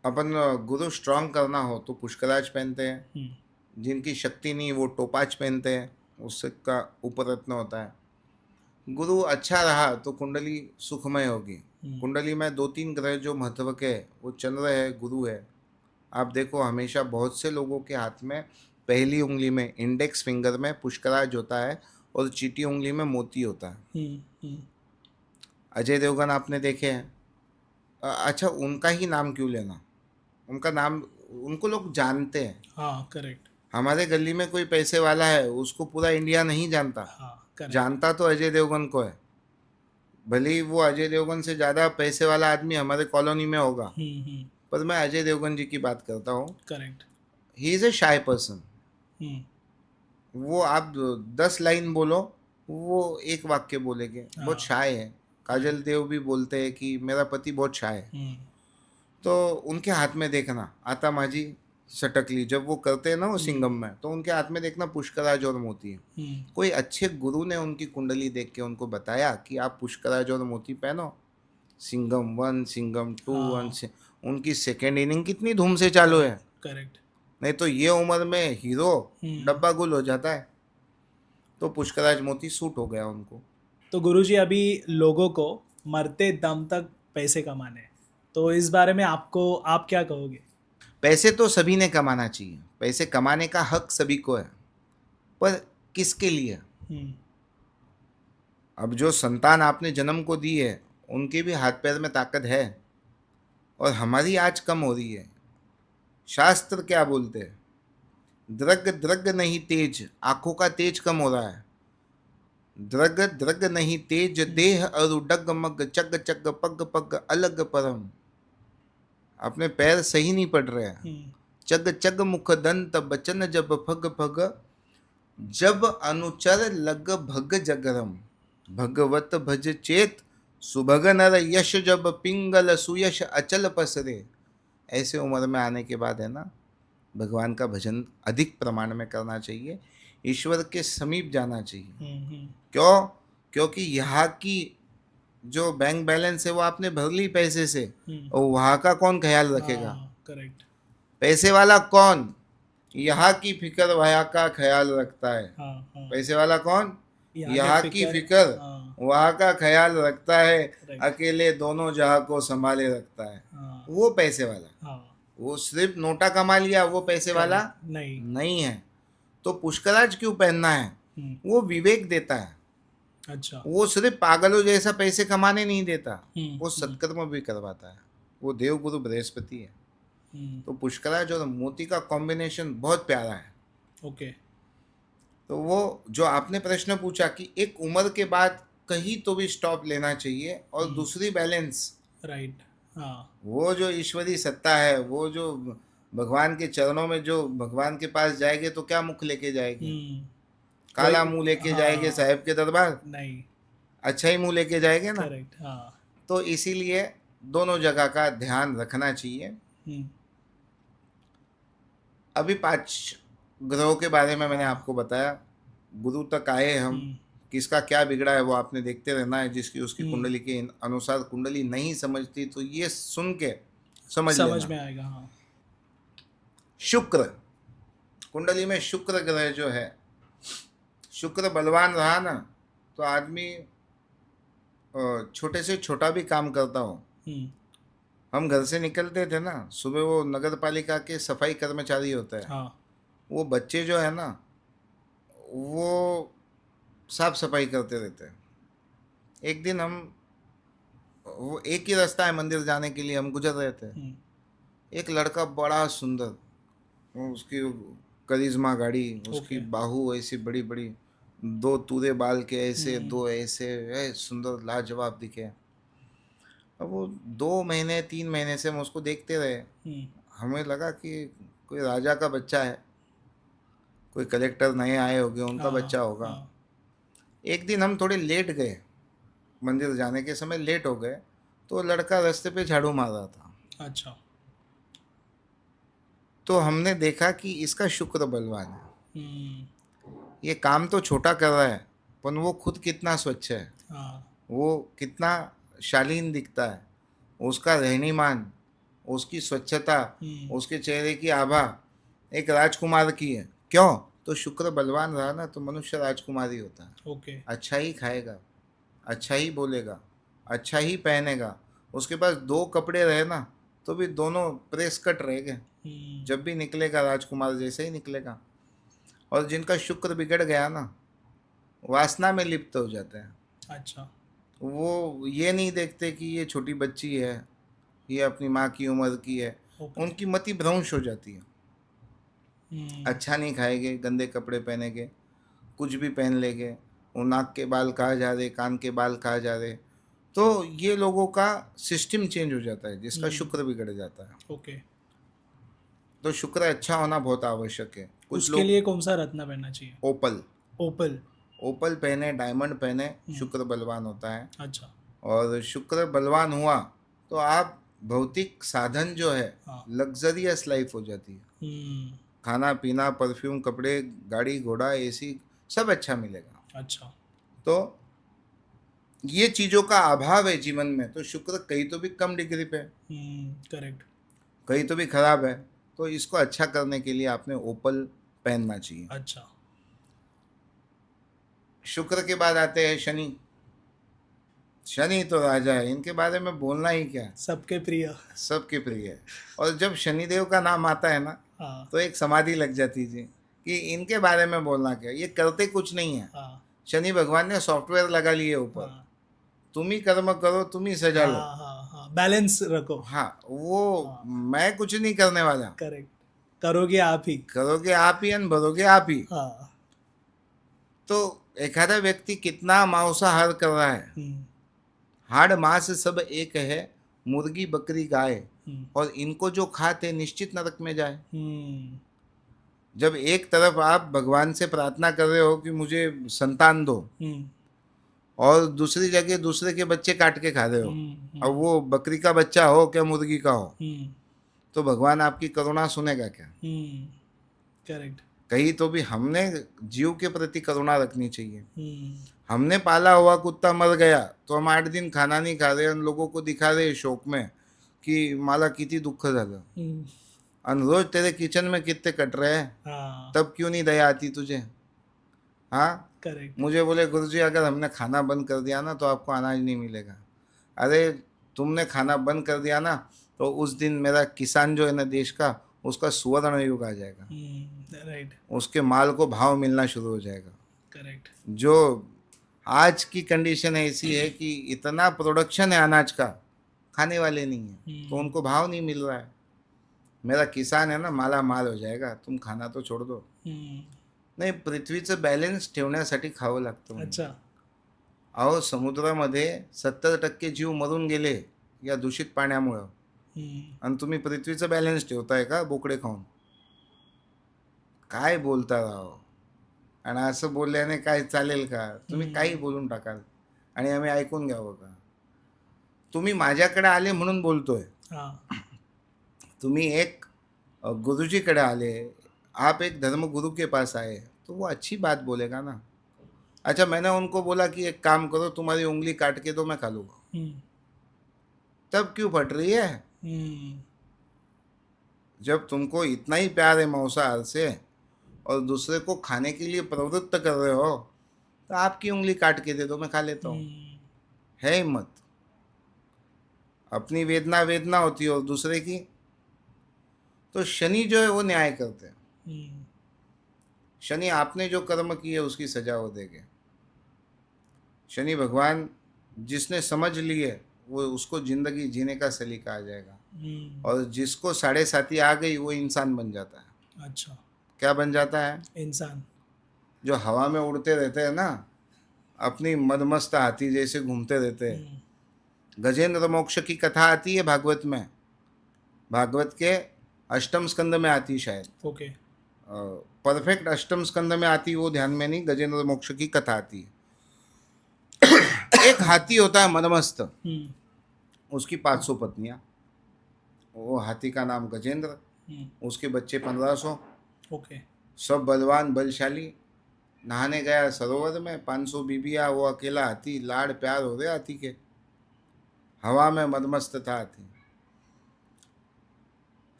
[SPEAKER 1] अपन गुरु स्ट्रांग करना हो तो पुष्कराज पहनते हैं, जिनकी शक्ति नहीं वो टोपाज पहनते हैं, उसका उपरत्न होता है। गुरु अच्छा रहा तो कुंडली सुखमय होगी। कुंडली में 2-3 ग्रह जो महत्व के है वो चंद्र है, गुरु है। आप देखो हमेशा बहुत से लोगों के हाथ में पहली उंगली में इंडेक्स फिंगर में पुष्कराज होता है और चीटी उंगली में मोती होता है। अजय देवगन आपने देखे हैं। अच्छा, उनका ही नाम क्यों लेना, उनका नाम उनको लोग जानते हैं।
[SPEAKER 2] हाँ, करेक्ट।
[SPEAKER 1] हमारे गली में कोई पैसे वाला है उसको पूरा इंडिया नहीं जानता।
[SPEAKER 2] हाँ,
[SPEAKER 1] जानता तो अजय देवगन को है। भले ही वो अजय देवगन से ज़्यादा पैसे वाला आदमी हमारे कॉलोनी में होगा, पर मैं अजय देवगन जी की बात करता हूँ।
[SPEAKER 2] Correct.
[SPEAKER 1] He is a shy person. वो आप 10 लाइन बोलो वो एक वाक्य बोलेंगे, बहुत शाय है। काजल देव भी बोलते हैं कि मेरा पति बहुत शाय है। तो उनके हाथ में देखना आता माझी सटकली, जब वो करते हैं ना वो सिंगम में, तो उनके हाथ में देखना पुष्कराज और मोती है। कोई अच्छे गुरु ने उनकी कुंडली देख के उनको बताया कि आप पुष्कराज और मोती पहनो। सिंगम 1, सिंगम 2, 1 उनकी सेकेंड इनिंग कितनी धूम से चालू है।
[SPEAKER 2] करेक्ट।
[SPEAKER 1] नहीं तो ये उम्र में हीरो डब्बा गुल हो जाता है। तो पुष्कराज मोती सूट हो गया उनको।
[SPEAKER 2] तो गुरुजी अभी लोगों को मरते दम तक पैसे कमाने हैं, तो इस बारे में आप क्या कहोगे?
[SPEAKER 1] पैसे तो सभी ने कमाना चाहिए, पैसे कमाने का हक सभी को है, पर किसके लिए? अब जो संतान आपने जन्म को दी है उनके भी हाथ पैर में ताकत है, और हमारी आज कम हो रही है। शास्त्र क्या बोलते हैं? द्रग द्रग नहीं तेज, आंखों का तेज कम हो रहा है। द्रग द्रग नहीं तेज, देह अरु डग मग, चग चग पग पग अलग परम। अपने पैर सही नहीं पड़ रहे हैं। चग चग मुख दंत बचन जब फग फग, जब अनुचर लग भग जगरम। भगवत भज चेत सुभग नर यश, जब पिंगल सुयश अचल पसरे। ऐसे उम्र में आने के बाद है ना, भगवान का भजन अधिक प्रमाण में करना चाहिए, ईश्वर के समीप जाना चाहिए। क्यों? क्योंकि यहाँ की जो बैंक बैलेंस है वो आपने भर ली पैसे से, और वहाँ का कौन ख्याल रखेगा?
[SPEAKER 2] करेक्ट।
[SPEAKER 1] पैसे वाला कौन? यहाँ की फिक्र वहाँ का ख्याल रखता है।
[SPEAKER 2] हाँ हाँ
[SPEAKER 1] पैसे वाला कौन?
[SPEAKER 2] यहाँ
[SPEAKER 1] यहाँ
[SPEAKER 2] के
[SPEAKER 1] की
[SPEAKER 2] फिक्र,
[SPEAKER 1] फिक्र
[SPEAKER 2] हाँ
[SPEAKER 1] वहाँ का ख्याल रखता है,
[SPEAKER 2] राइट,
[SPEAKER 1] अकेले दोनों जहाँ को संभाले रखता है।
[SPEAKER 2] हाँ
[SPEAKER 1] वो पैसे वाला,
[SPEAKER 2] हाँ
[SPEAKER 1] वो सिर्फ नोटा कमा लिया, वो पैसे वाला
[SPEAKER 2] करेक्ट, नहीं,
[SPEAKER 1] नहीं है। तो पुष्कराज क्यों पहनना है? वो विवेक देता है।
[SPEAKER 2] अच्छा,
[SPEAKER 1] वो सिर्फ पागलों जैसा पैसे कमाने नहीं देता, वो
[SPEAKER 2] हम्म,
[SPEAKER 1] सत्कर्म भी करवाता है। वो देवगुरु बृहस्पति है। तो पुष्कराज और मोती का कॉम्बिनेशन बहुत प्यारा है।
[SPEAKER 2] ओके,
[SPEAKER 1] तो वो जो आपने प्रश्न पूछा कि एक उम्र के बाद कहीं तो भी स्टॉप लेना चाहिए, और दूसरी बैलेंस,
[SPEAKER 2] राइट, हाँ,
[SPEAKER 1] वो जो ईश्वरी सत्ता है, वो जो भगवान के चरणों में, जो भगवान के पास जाएंगे तो क्या मुख लेके जाएंगे? काला
[SPEAKER 2] वही,
[SPEAKER 1] मुंह लेके
[SPEAKER 2] हाँ,
[SPEAKER 1] जाएंगे साहेब के दरबार?
[SPEAKER 2] नहीं,
[SPEAKER 1] अच्छा ही मुंह लेके जाएंगे ना।
[SPEAKER 2] करेक्ट, हाँ,
[SPEAKER 1] तो इसीलिए दोनों जगह का ध्यान रखना चाहिए। अभी 5 ग्रहों के बारे में मैंने आपको बताया। गुरु तक आए हम, किसका क्या बिगड़ा है वो आपने देखते रहना है। जिसकी उसकी कुंडली के अनुसार कुंडली नहीं समझती तो ये सुन के समझ
[SPEAKER 2] समझ
[SPEAKER 1] लेना।
[SPEAKER 2] में आएगा, हाँ,
[SPEAKER 1] शुक्र, कुंडली में शुक्र ग्रह जो है, शुक्र बलवान रहा ना तो आदमी छोटे से छोटा भी काम करता हो। हम घर से निकलते थे ना, सुबह वो नगर पालिका के सफाई कर्मचारी होता है,
[SPEAKER 2] हाँ,
[SPEAKER 1] वो बच्चे जो है ना, वो साफ सफाई करते रहते हैं। एक दिन हम, वो एक ही रास्ता है मंदिर जाने के लिए, हम गुजर रहे थे। एक लड़का बड़ा सुंदर, उसकी करिश्मा गाड़ी, उसकी
[SPEAKER 2] ओके,
[SPEAKER 1] बाहू ऐसी बड़ी बड़ी, 2 तूरे बाल के ऐसे, 2 ऐसे सुंदर लाजवाब दिखे। अब वो 2 महीने 3 महीने से हम उसको देखते रहे। हमें लगा कि कोई राजा का बच्चा है, कोई कलेक्टर नए आए होंगे, उनका
[SPEAKER 2] हाँ,
[SPEAKER 1] बच्चा होगा।
[SPEAKER 2] हाँ,
[SPEAKER 1] एक दिन हम थोड़े लेट गए, मंदिर जाने के समय लेट हो गए, तो लड़का रास्ते पे झाड़ू मार रहा था।
[SPEAKER 2] अच्छा,
[SPEAKER 1] तो हमने देखा कि इसका शुक्र बलवान है। ये काम तो छोटा कर रहा है, पर वो खुद कितना स्वच्छ है,
[SPEAKER 2] हाँ,
[SPEAKER 1] वो कितना शालीन दिखता है, उसका रहनीमान, उसकी स्वच्छता, उसके चेहरे की आभा एक राजकुमार की है। क्यों? तो शुक्र बलवान रहा ना तो मनुष्य राजकुमार ही होता है।
[SPEAKER 2] ओके,
[SPEAKER 1] अच्छा ही खाएगा, अच्छा ही बोलेगा, अच्छा ही पहनेगा। उसके पास 2 कपड़े रहे ना तो भी दोनों प्रेस कट रहेंगे, जब भी निकलेगा राजकुमार जैसे ही निकलेगा। और जिनका शुक्र बिगड़ गया ना, वासना में लिप्त हो जाते हैं।
[SPEAKER 2] अच्छा,
[SPEAKER 1] वो ये नहीं देखते कि ये छोटी बच्ची है, ये अपनी माँ की उम्र की है।
[SPEAKER 2] ओके,
[SPEAKER 1] उनकी मति भ्रंश हो जाती है। अच्छा नहीं खाएंगे, गंदे कपड़े पहनेंगे, कुछ भी पहन लेंगे, वो नाक के बाल कहाँ जा रहे, कान के बाल कहाँ जा रहे। तो ये लोगों का सिस्टम चेंज हो जाता है, जिसका शुक्र बिगड़ जाता है।
[SPEAKER 2] ओके,
[SPEAKER 1] तो शुक्र अच्छा होना बहुत आवश्यक है। कुछ
[SPEAKER 2] उसके
[SPEAKER 1] लोग
[SPEAKER 2] लिए कौन सा रत्न पहनना चाहिए?
[SPEAKER 1] ओपल,
[SPEAKER 2] ओपल,
[SPEAKER 1] ओपल पहने, डायमंड पहने, शुक्र बलवान होता है।
[SPEAKER 2] अच्छा,
[SPEAKER 1] और शुक्र बलवान हुआ तो आप भौतिक साधन जो है,
[SPEAKER 2] हाँ,
[SPEAKER 1] लग्जरियस लाइफ हो जाती है। खाना पीना, परफ्यूम, कपड़े, गाड़ी घोड़ा, एसी, सब अच्छा मिलेगा।
[SPEAKER 2] अच्छा,
[SPEAKER 1] तो ये चीज़ों का अभाव है जीवन में, तो शुक्र कहीं तो भी कम डिग्री पे है,
[SPEAKER 2] करेक्ट,
[SPEAKER 1] कहीं तो भी खराब है। तो इसको अच्छा करने के लिए आपने ओपल पहनना चाहिए।
[SPEAKER 2] अच्छा,
[SPEAKER 1] शुक्र के बाद आते हैं शनि। शनि तो राजा है, इनके बारे में बोलना ही क्या है,
[SPEAKER 2] सबके प्रिय,
[SPEAKER 1] सबके प्रिय है। और जब शनिदेव का नाम आता है ना
[SPEAKER 2] हाँ,
[SPEAKER 1] तो एक समाधि लग जाती थी कि इनके बारे में बोलना क्या, ये करते कुछ नहीं है।
[SPEAKER 2] हाँ,
[SPEAKER 1] शनि भगवान ने सॉफ्टवेयर लगा लिए ऊपर,
[SPEAKER 2] हाँ,
[SPEAKER 1] तुम ही कर्म करो, तुम ही सजा लो।
[SPEAKER 2] हाँ, हाँ, हाँ, बैलेंस रखो,
[SPEAKER 1] हाँ, वो
[SPEAKER 2] हाँ,
[SPEAKER 1] मैं कुछ नहीं करने वाला,
[SPEAKER 2] करेक्ट, करोगे आप ही,
[SPEAKER 1] करोगे आप ही और भरोगे आप ही।
[SPEAKER 2] हाँ,
[SPEAKER 1] तो एखादा व्यक्ति कितना मांसाहार कर रहा है, हाड़ मांस सब एक है, मुर्गी बकरी गाय, और इनको जो खाते निश्चित नरक में जाए। जब एक तरफ आप भगवान से प्रार्थना कर रहे हो कि मुझे संतान दो, और दूसरी जगह दूसरे के बच्चे काट के खा रहे हो, और वो बकरी का बच्चा हो क्या मुर्गी का हो, तो भगवान आपकी करुणा सुनेगा क्या?
[SPEAKER 2] करेक्ट,
[SPEAKER 1] कहीं तो भी हमने जीव के प्रति करुणा रखनी चाहिए। हमने पाला हुआ कुत्ता मर गया तो हम 8 दिन खाना नहीं खा रहे, उन लोगों को दिखा रहे शौक में कि मला किती दुःख झालं। और रोज तेरे किचन में कितने कट रहे हैं,
[SPEAKER 2] हाँ
[SPEAKER 1] तब क्यों नहीं दया आती तुझे? हाँ,
[SPEAKER 2] करेक्ट।
[SPEAKER 1] मुझे बोले गुरुजी अगर हमने खाना बंद कर दिया ना तो आपको अनाज नहीं मिलेगा। अरे तुमने खाना बंद कर दिया ना तो उस दिन मेरा किसान जो है ना देश का, उसका सुवर्ण युग आ जाएगा,
[SPEAKER 2] राइट।
[SPEAKER 1] उसके माल को भाव मिलना शुरू हो जाएगा।
[SPEAKER 2] करेक्ट।
[SPEAKER 1] जो आज की कंडीशन ऐसी है कि इतना प्रोडक्शन है अनाज का, खाने वाले नहीं है तो उनको भाव नहीं मिल रहा है। मेरा किसान है ना माला माल हो जाएगा, तुम खाना तो छोड़ दो। नाही, पृथ्वीचं बॅलन्स ठेवण्यासाठी खावं लागतं म्हणजे.
[SPEAKER 2] अच्छा.
[SPEAKER 1] अहो समुद्रामध्ये 70% जीव मरून गेले या दूषित पाण्यामुळं, आणि तुम्ही पृथ्वीचं बॅलन्स ठेवताय का बोकडे खाऊन? काय बोलता राव? आणि असं बोलल्याने काय चालेल का? तुम्ही काही बोलून टाकाल आणि आम्ही ऐकून घ्यावं का? तुम्ही माझ्याकडे आले म्हणून बोलतोय.
[SPEAKER 2] हाँ.
[SPEAKER 1] तुम्ही एक गुरुजीकडे आले, आप एक धर्मगुरु के पास आए, तो वो अच्छी बात बोलेगा ना. अच्छा, मैंने उनको बोला कि एक काम करो, तुम्हारी उंगली काट के दो, मैं खा लूँगा. तब क्यों फट रही है? जब तुमको इतना ही प्यार है मांसाहार से और दूसरे को खाने के लिए प्रवृत्त कर रहे हो, तो आपकी उंगली काट के दे दो, मैं खा लेता हूँ. है हिम्मत? अपनी वेदना वेदना होती है और दूसरे की. तो शनि जो है वो न्याय करते हैं. शनि आपने जो कर्म किए उसकी सजा वो देंगे. शनि भगवान जिसने समझ लिए वो उसको जिंदगी जीने का सलीका आ जाएगा, और जिसको 7.5 आ गई वो इंसान बन जाता है.
[SPEAKER 2] अच्छा.
[SPEAKER 1] क्या बन जाता है?
[SPEAKER 2] इंसान.
[SPEAKER 1] जो हवा में उड़ते रहते हैं ना, अपनी मदमस्त हाथी जैसे घूमते रहते हैं. गजेंद्र मोक्ष की कथा आती है भागवत में, भागवत के अष्टम स्कंद में आती शायद.
[SPEAKER 2] ओके.
[SPEAKER 1] परफेक्ट अष्टम स्कंद में आती, वो ध्यान में नहीं, गजेंद्र मोक्ष की कथा आती है. एक हाथी होता है मदमस्त, उसकी 500 पत्नियां. वो हाथी का नाम गजेंद्र, उसके बच्चे 1500.
[SPEAKER 2] ओके.
[SPEAKER 1] सब बलवान बलशाली. नहाने गया सरोवर में, 500 बीबियां, वो अकेला हाथी. लाड़ प्यार हो रहे हाथी के, हवा में मदमस्त था हाथी.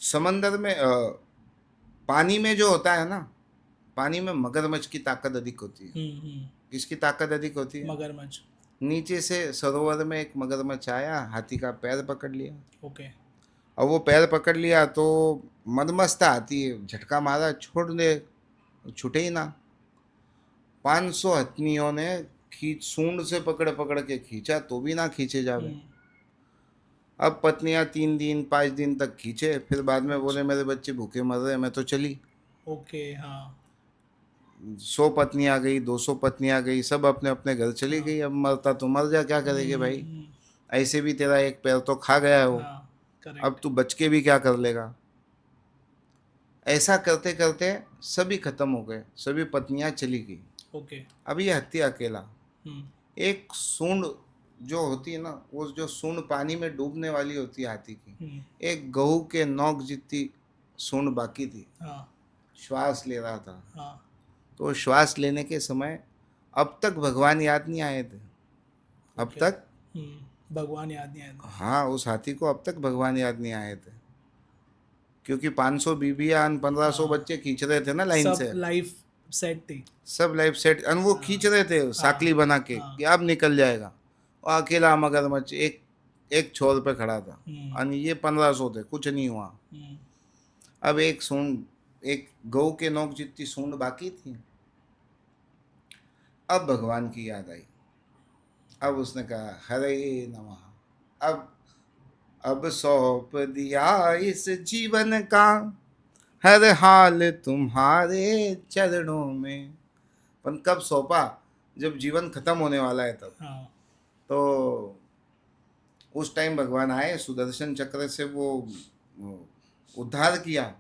[SPEAKER 1] समंदर में पानी में जो होता है ना, पानी में मगरमच्छ की ताकत अधिक होती है. किसकी ताकत अधिक होती है?
[SPEAKER 2] मगरमच्छ.
[SPEAKER 1] नीचे से सरोवर में एक मगरमच्छ आया, हाथी का पैर पकड़ लिया.
[SPEAKER 2] ओके.
[SPEAKER 1] अब वो पैर पकड़ लिया तो मदमस्त हाथी झटका मारा, छोड़ दे, छूटे ही ना. 500 हथनियों ने खींच सूंड से पकड़ पकड़ के खींचा तो भी ना खींचे जावे. अब पत्नियां 3 दिन 5 दिन तक खींचे, फिर बाद में बोले मेरे बच्चे भूखे मर रहे, मैं तो चली.
[SPEAKER 2] ओके. हाँ.
[SPEAKER 1] 100 पत्नी आ गई, 200 पत्नी आ गई, सब अपने अपने घर चली गई. अब मरता तो मर जा, क्या करेंगे भाई? ऐसे भी तेरा एक पैर तो खा गया है वो. अब तू बच के भी क्या कर लेगा? ऐसा करते करते सभी खत्म हो गए, सभी पत्नियां चली गई.
[SPEAKER 2] ओके.
[SPEAKER 1] अब ये हत्ती अकेला. एक सूंड जो होती है ना, वो जो सूंड पानी में डूबने वाली होती है हाथी की, एक गहू के नोक जितनी सूंड बाकी थी. श्वास ले रहा था. तो श्वास लेने के समय अब तक भगवान याद नहीं आए थे. अब तक
[SPEAKER 2] भगवान याद नहीं आए थे.
[SPEAKER 1] हाँ, उस हाथी को अब तक भगवान याद नहीं आए थे, क्योंकि 500 बीबियां 1500 बच्चे खींच रहे थे ना लाइन से.
[SPEAKER 2] सब लाइफ सेट थी.
[SPEAKER 1] सब लाइफ सेट, और वो खींच रहे थे साकली बना के कि अब निकल जाएगा. और अकेला मगरमच्छ एक छोर पे खड़ा था, और ये 1500 थे, कुछ नहीं हुआ. अब एक सूंड, एक गऊ के नोक जितनी सूंड बाकी थी. अब भगवान की याद आई. अब उसने कहा हरे नमः, अब सौंप दिया इस जीवन का हर हाल तुम्हारे चरणों में. पर कब सौंपा? जब जीवन खत्म होने वाला है तब. तो उस टाइम भगवान आए, सुदर्शन चक्र से वो उद्धार किया,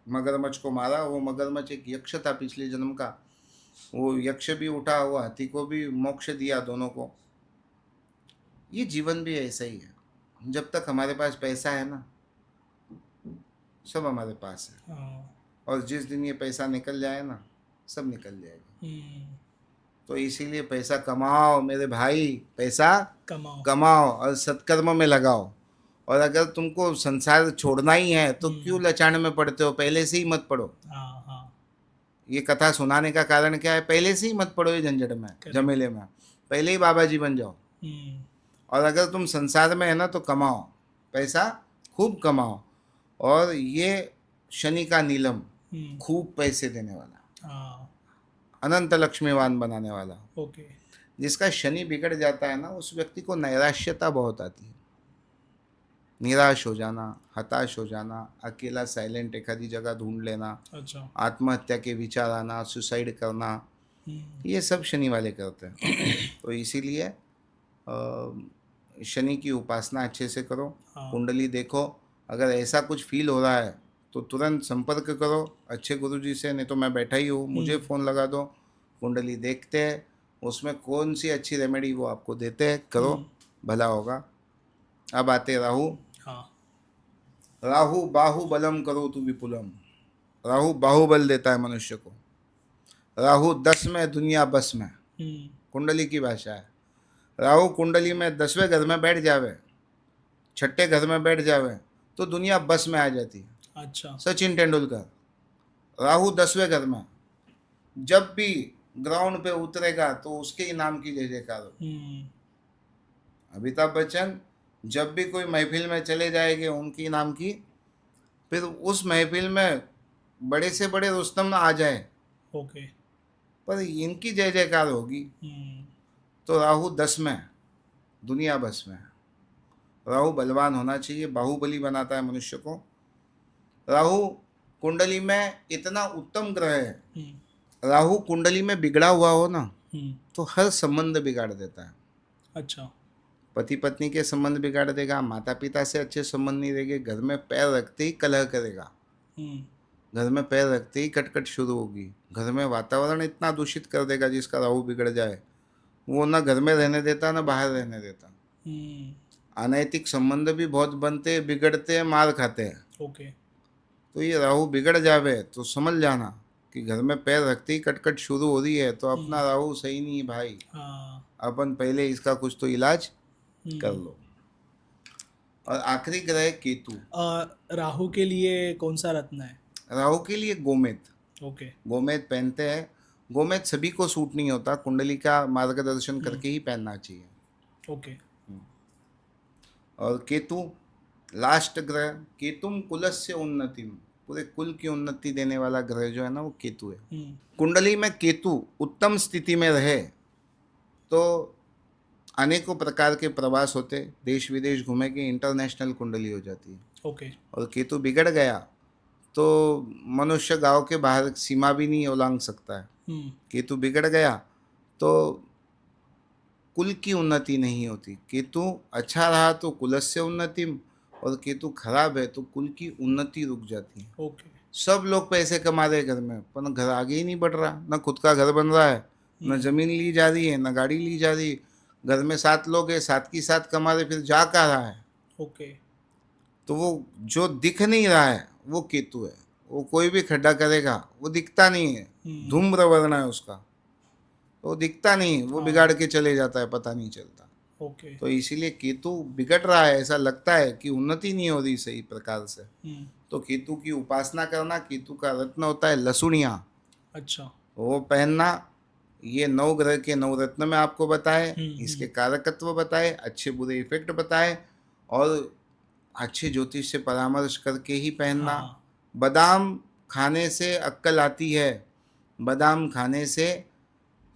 [SPEAKER 1] मगरमच्छ को मारा. वो मगरमच्छ एक यक्ष था पिछले जन्म का. वो यक्ष भी उठा, वो हाथी को भी मोक्ष दिया, दोनों को. ये जीवन भी ऐसा ही है. जब तक हमारे पास पैसा है ना, सब हमारे पास है, और जिस दिन ये पैसा निकल जाए ना, सब निकल जाएगा. तो इसीलिए पैसा कमाओ मेरे भाई, पैसा कमाओ और सत्कर्म में लगाओ. और अगर तुमको संसार छोड़ना ही है तो क्यों लचाण में पड़ते हो, पहले से ही मत पड़ो।
[SPEAKER 2] हाँ हाँ
[SPEAKER 1] ये कथा सुनाने का कारण क्या है, पहले से ही मत पड़ो ये झंझट में, झमेले में, पहले ही बाबा जी बन जाओ। और अगर तुम संसार में है ना तो कमाओ, पैसा खूब कमाओ। और ये शनि का नीलम, खूब पैसे देने वाला, अनंत लक्ष्मीवान बनाने वाला।
[SPEAKER 2] ओके।
[SPEAKER 1] जिसका शनि बिगड़ जाता है ना, उस व्यक्ति को नैराश्यता बहुत आती है, निराश हो जाना, हताश हो जाना, अकेला साइलेंट एखादी जगह ढूंढ लेना,
[SPEAKER 2] अच्छा।
[SPEAKER 1] आत्महत्या के विचार आना, सुसाइड करना, ये सब शनि वाले करते हैं। तो इसीलिए शनि की उपासना अच्छे से करो। कुंडली देखो, अगर ऐसा कुछ फील हो रहा है तो तुरंत संपर्क करो अच्छे गुरुजी से, नहीं तो मैं बैठा ही हूँ, मुझे फ़ोन लगा दो, कुंडली देखते हैं, उसमें कौन सी अच्छी रेमेडी वो आपको देते हैं, करो, भला होगा। अब आते राहु। राहु बाहुबलम करो तु विपुलम, राहु बाहुबल देता है मनुष्य को। राहु 10 में, दुनिया बस में, कुंडली की भाषा है। राहु कुंडली में 10वें घर में बैठ जावे, 6ठे घर में बैठ जावे तो दुनिया बस में आ जाती है।
[SPEAKER 2] अच्छा।
[SPEAKER 1] सचिन तेंदुलकर, राहु 10वें घर में, जब भी ग्राउंड पे उतरेगा तो उसके ही नाम की जय जयकार हो। अमिताभ बच्चन जब भी कोई महफिल में चले जाएंगे उनकी नाम की, फिर उस महफिल में बड़े से बड़े रुस्तम ना आ जाए,
[SPEAKER 2] ओके,
[SPEAKER 1] पर इनकी जय जयकार होगी। तो राहु 10 में, दुनिया बस में। राहु बलवान होना चाहिए, बाहुबली बनाता है मनुष्य को। राहु कुंडली में इतना उत्तम ग्रह है, राहु कुंडली में बिगड़ा हुआ हो ना तो हर संबंध बिगाड़ देता है।
[SPEAKER 2] अच्छा।
[SPEAKER 1] पति पत्नी के संबंध बिगाड़ देगा, माता पिता से अच्छे संबंध नहीं रहेंगे, घर में पैर रखते ही कलह करेगा, घर में पैर रखते ही कटकट शुरू होगी, घर में वातावरण इतना दूषित कर देगा जिसका राहु बिगड़ जाए, वो ना घर में रहने देता ना बाहर रहने देता। अनैतिक संबंध भी बहुत बनते, बिगड़ते हैं, मार खाते हैं।
[SPEAKER 2] ओके।
[SPEAKER 1] तो ये राहु बिगड़ जावे तो समझ जाना कि घर में पैर रखते ही कटकट शुरू हो रही है, तो अपना राहु सही नहीं है भाई। अपन पहले इसका कुछ तो इलाज कर लो। और आखिरी ग्रह केतु।
[SPEAKER 2] राहु के लिए कौन सा रत्न है?
[SPEAKER 1] राहु के लिए गोमेद।
[SPEAKER 2] ओके।
[SPEAKER 1] गोमेद पहनते हैं। गोमेद सभी को सूट नहीं होता, कुंडली का मार्गदर्शन करके ही पहनना चाहिए।
[SPEAKER 2] ओके।
[SPEAKER 1] और केतु लास्ट ग्रह, केतुम कुलस्य उन्नतिम, पूरे कुल की उन्नति देने वाला ग्रह जो है ना वो केतु है। कुंडली में केतु उत्तम स्थिति में रहे तो अनेकों प्रकार के प्रवास होते, देश विदेश घूमे के इंटरनेशनल कुंडली हो जाती है।
[SPEAKER 2] ओके।
[SPEAKER 1] और केतु बिगड़ गया तो मनुष्य गांव के बाहर सीमा भी नहीं उलांघ सकता है। केतु बिगड़ गया तो कुल की उन्नति नहीं होती। केतु अच्छा रहा तो कुलस्य उन्नतिम, और केतु खराब है तो कुल की उन्नति रुक जाती है।
[SPEAKER 2] ओके।
[SPEAKER 1] सब लोग पैसे कमा रहे घर में, पर घर आगे ही नहीं बढ़ रहा, न खुद का घर बन रहा है, न जमीन ली जा रही है, न गाड़ी ली जा रही। घर में 7 लोग हैं, 7 की 7 कमा रहे, फिर जा कहाँ रहा है?
[SPEAKER 2] ओके।
[SPEAKER 1] तो वो जो दिख नहीं रहा है वो केतु है। वो कोई भी खड्डा करेगा वो दिखता नहीं है, धूम्र वर्ण है उसका, वो दिखता नहीं, वो बिगाड़ के चले जाता है, पता नहीं चलता।
[SPEAKER 2] ओके।
[SPEAKER 1] तो इसीलिए केतु बिगड़ रहा है, ऐसा लगता है कि उन्नति नहीं हो रही सही प्रकार से। तो केतु की उपासना करना। केतु का रत्न होता है लसुनिया।
[SPEAKER 2] अच्छा।
[SPEAKER 1] वो पहनना। ये 9 ग्रह के 9 रत्न में आपको बताए, इसके कारकत्व बताए, अच्छे बुरे इफेक्ट बताए, और अच्छे ज्योतिष से परामर्श करके ही पहनना। बादाम खाने से अक्ल आती है, बादाम खाने से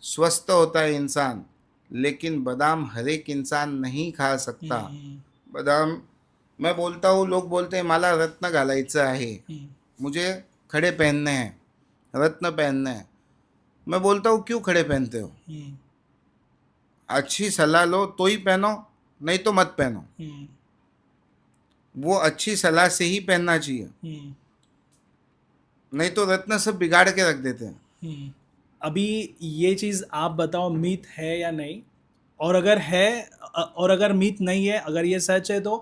[SPEAKER 1] स्वस्थ होता है इंसान, लेकिन बादाम हर एक इंसान नहीं खा सकता। बादाम मैं बोलता हूँ, लोग बोलते हैं मला रत्न घालायचं आहे, मुझे खड़े पहनने हैं, रत्न पहनने हैं। मैं बोलता हूँ क्यों खड़े पहनते हो? अच्छी सलाह लो तो ही पहनो, नहीं तो मत पहनो। वो अच्छी सलाह से ही पहनना चाहिए, नहीं तो रत्न सब बिगाड़ के रख देते हैं।
[SPEAKER 2] अभी ये चीज़ आप बताओ, मीथ है या नहीं? और अगर है, और अगर मीथ नहीं है, अगर ये सच है तो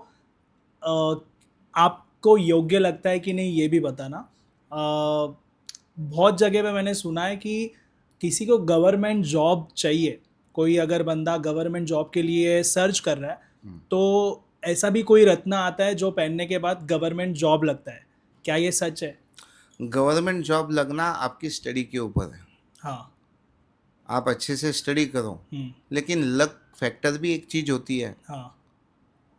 [SPEAKER 2] आपको योग्य लगता है कि नहीं ये भी बताना। बहुत जगह पे मैंने सुना है कि किसी को गवर्नमेंट जॉब चाहिए, कोई अगर बंदा गवर्नमेंट जॉब के लिए सर्च कर रहा है तो ऐसा भी कोई रत्न आता है जो पहनने के बाद गवर्नमेंट जॉब लगता है, क्या ये सच है?
[SPEAKER 1] गवर्नमेंट जॉब लगना आपकी स्टडी के ऊपर है।
[SPEAKER 2] हाँ।
[SPEAKER 1] आप अच्छे से स्टडी करो, लेकिन लक फैक्टर भी एक चीज होती है।
[SPEAKER 2] हाँ।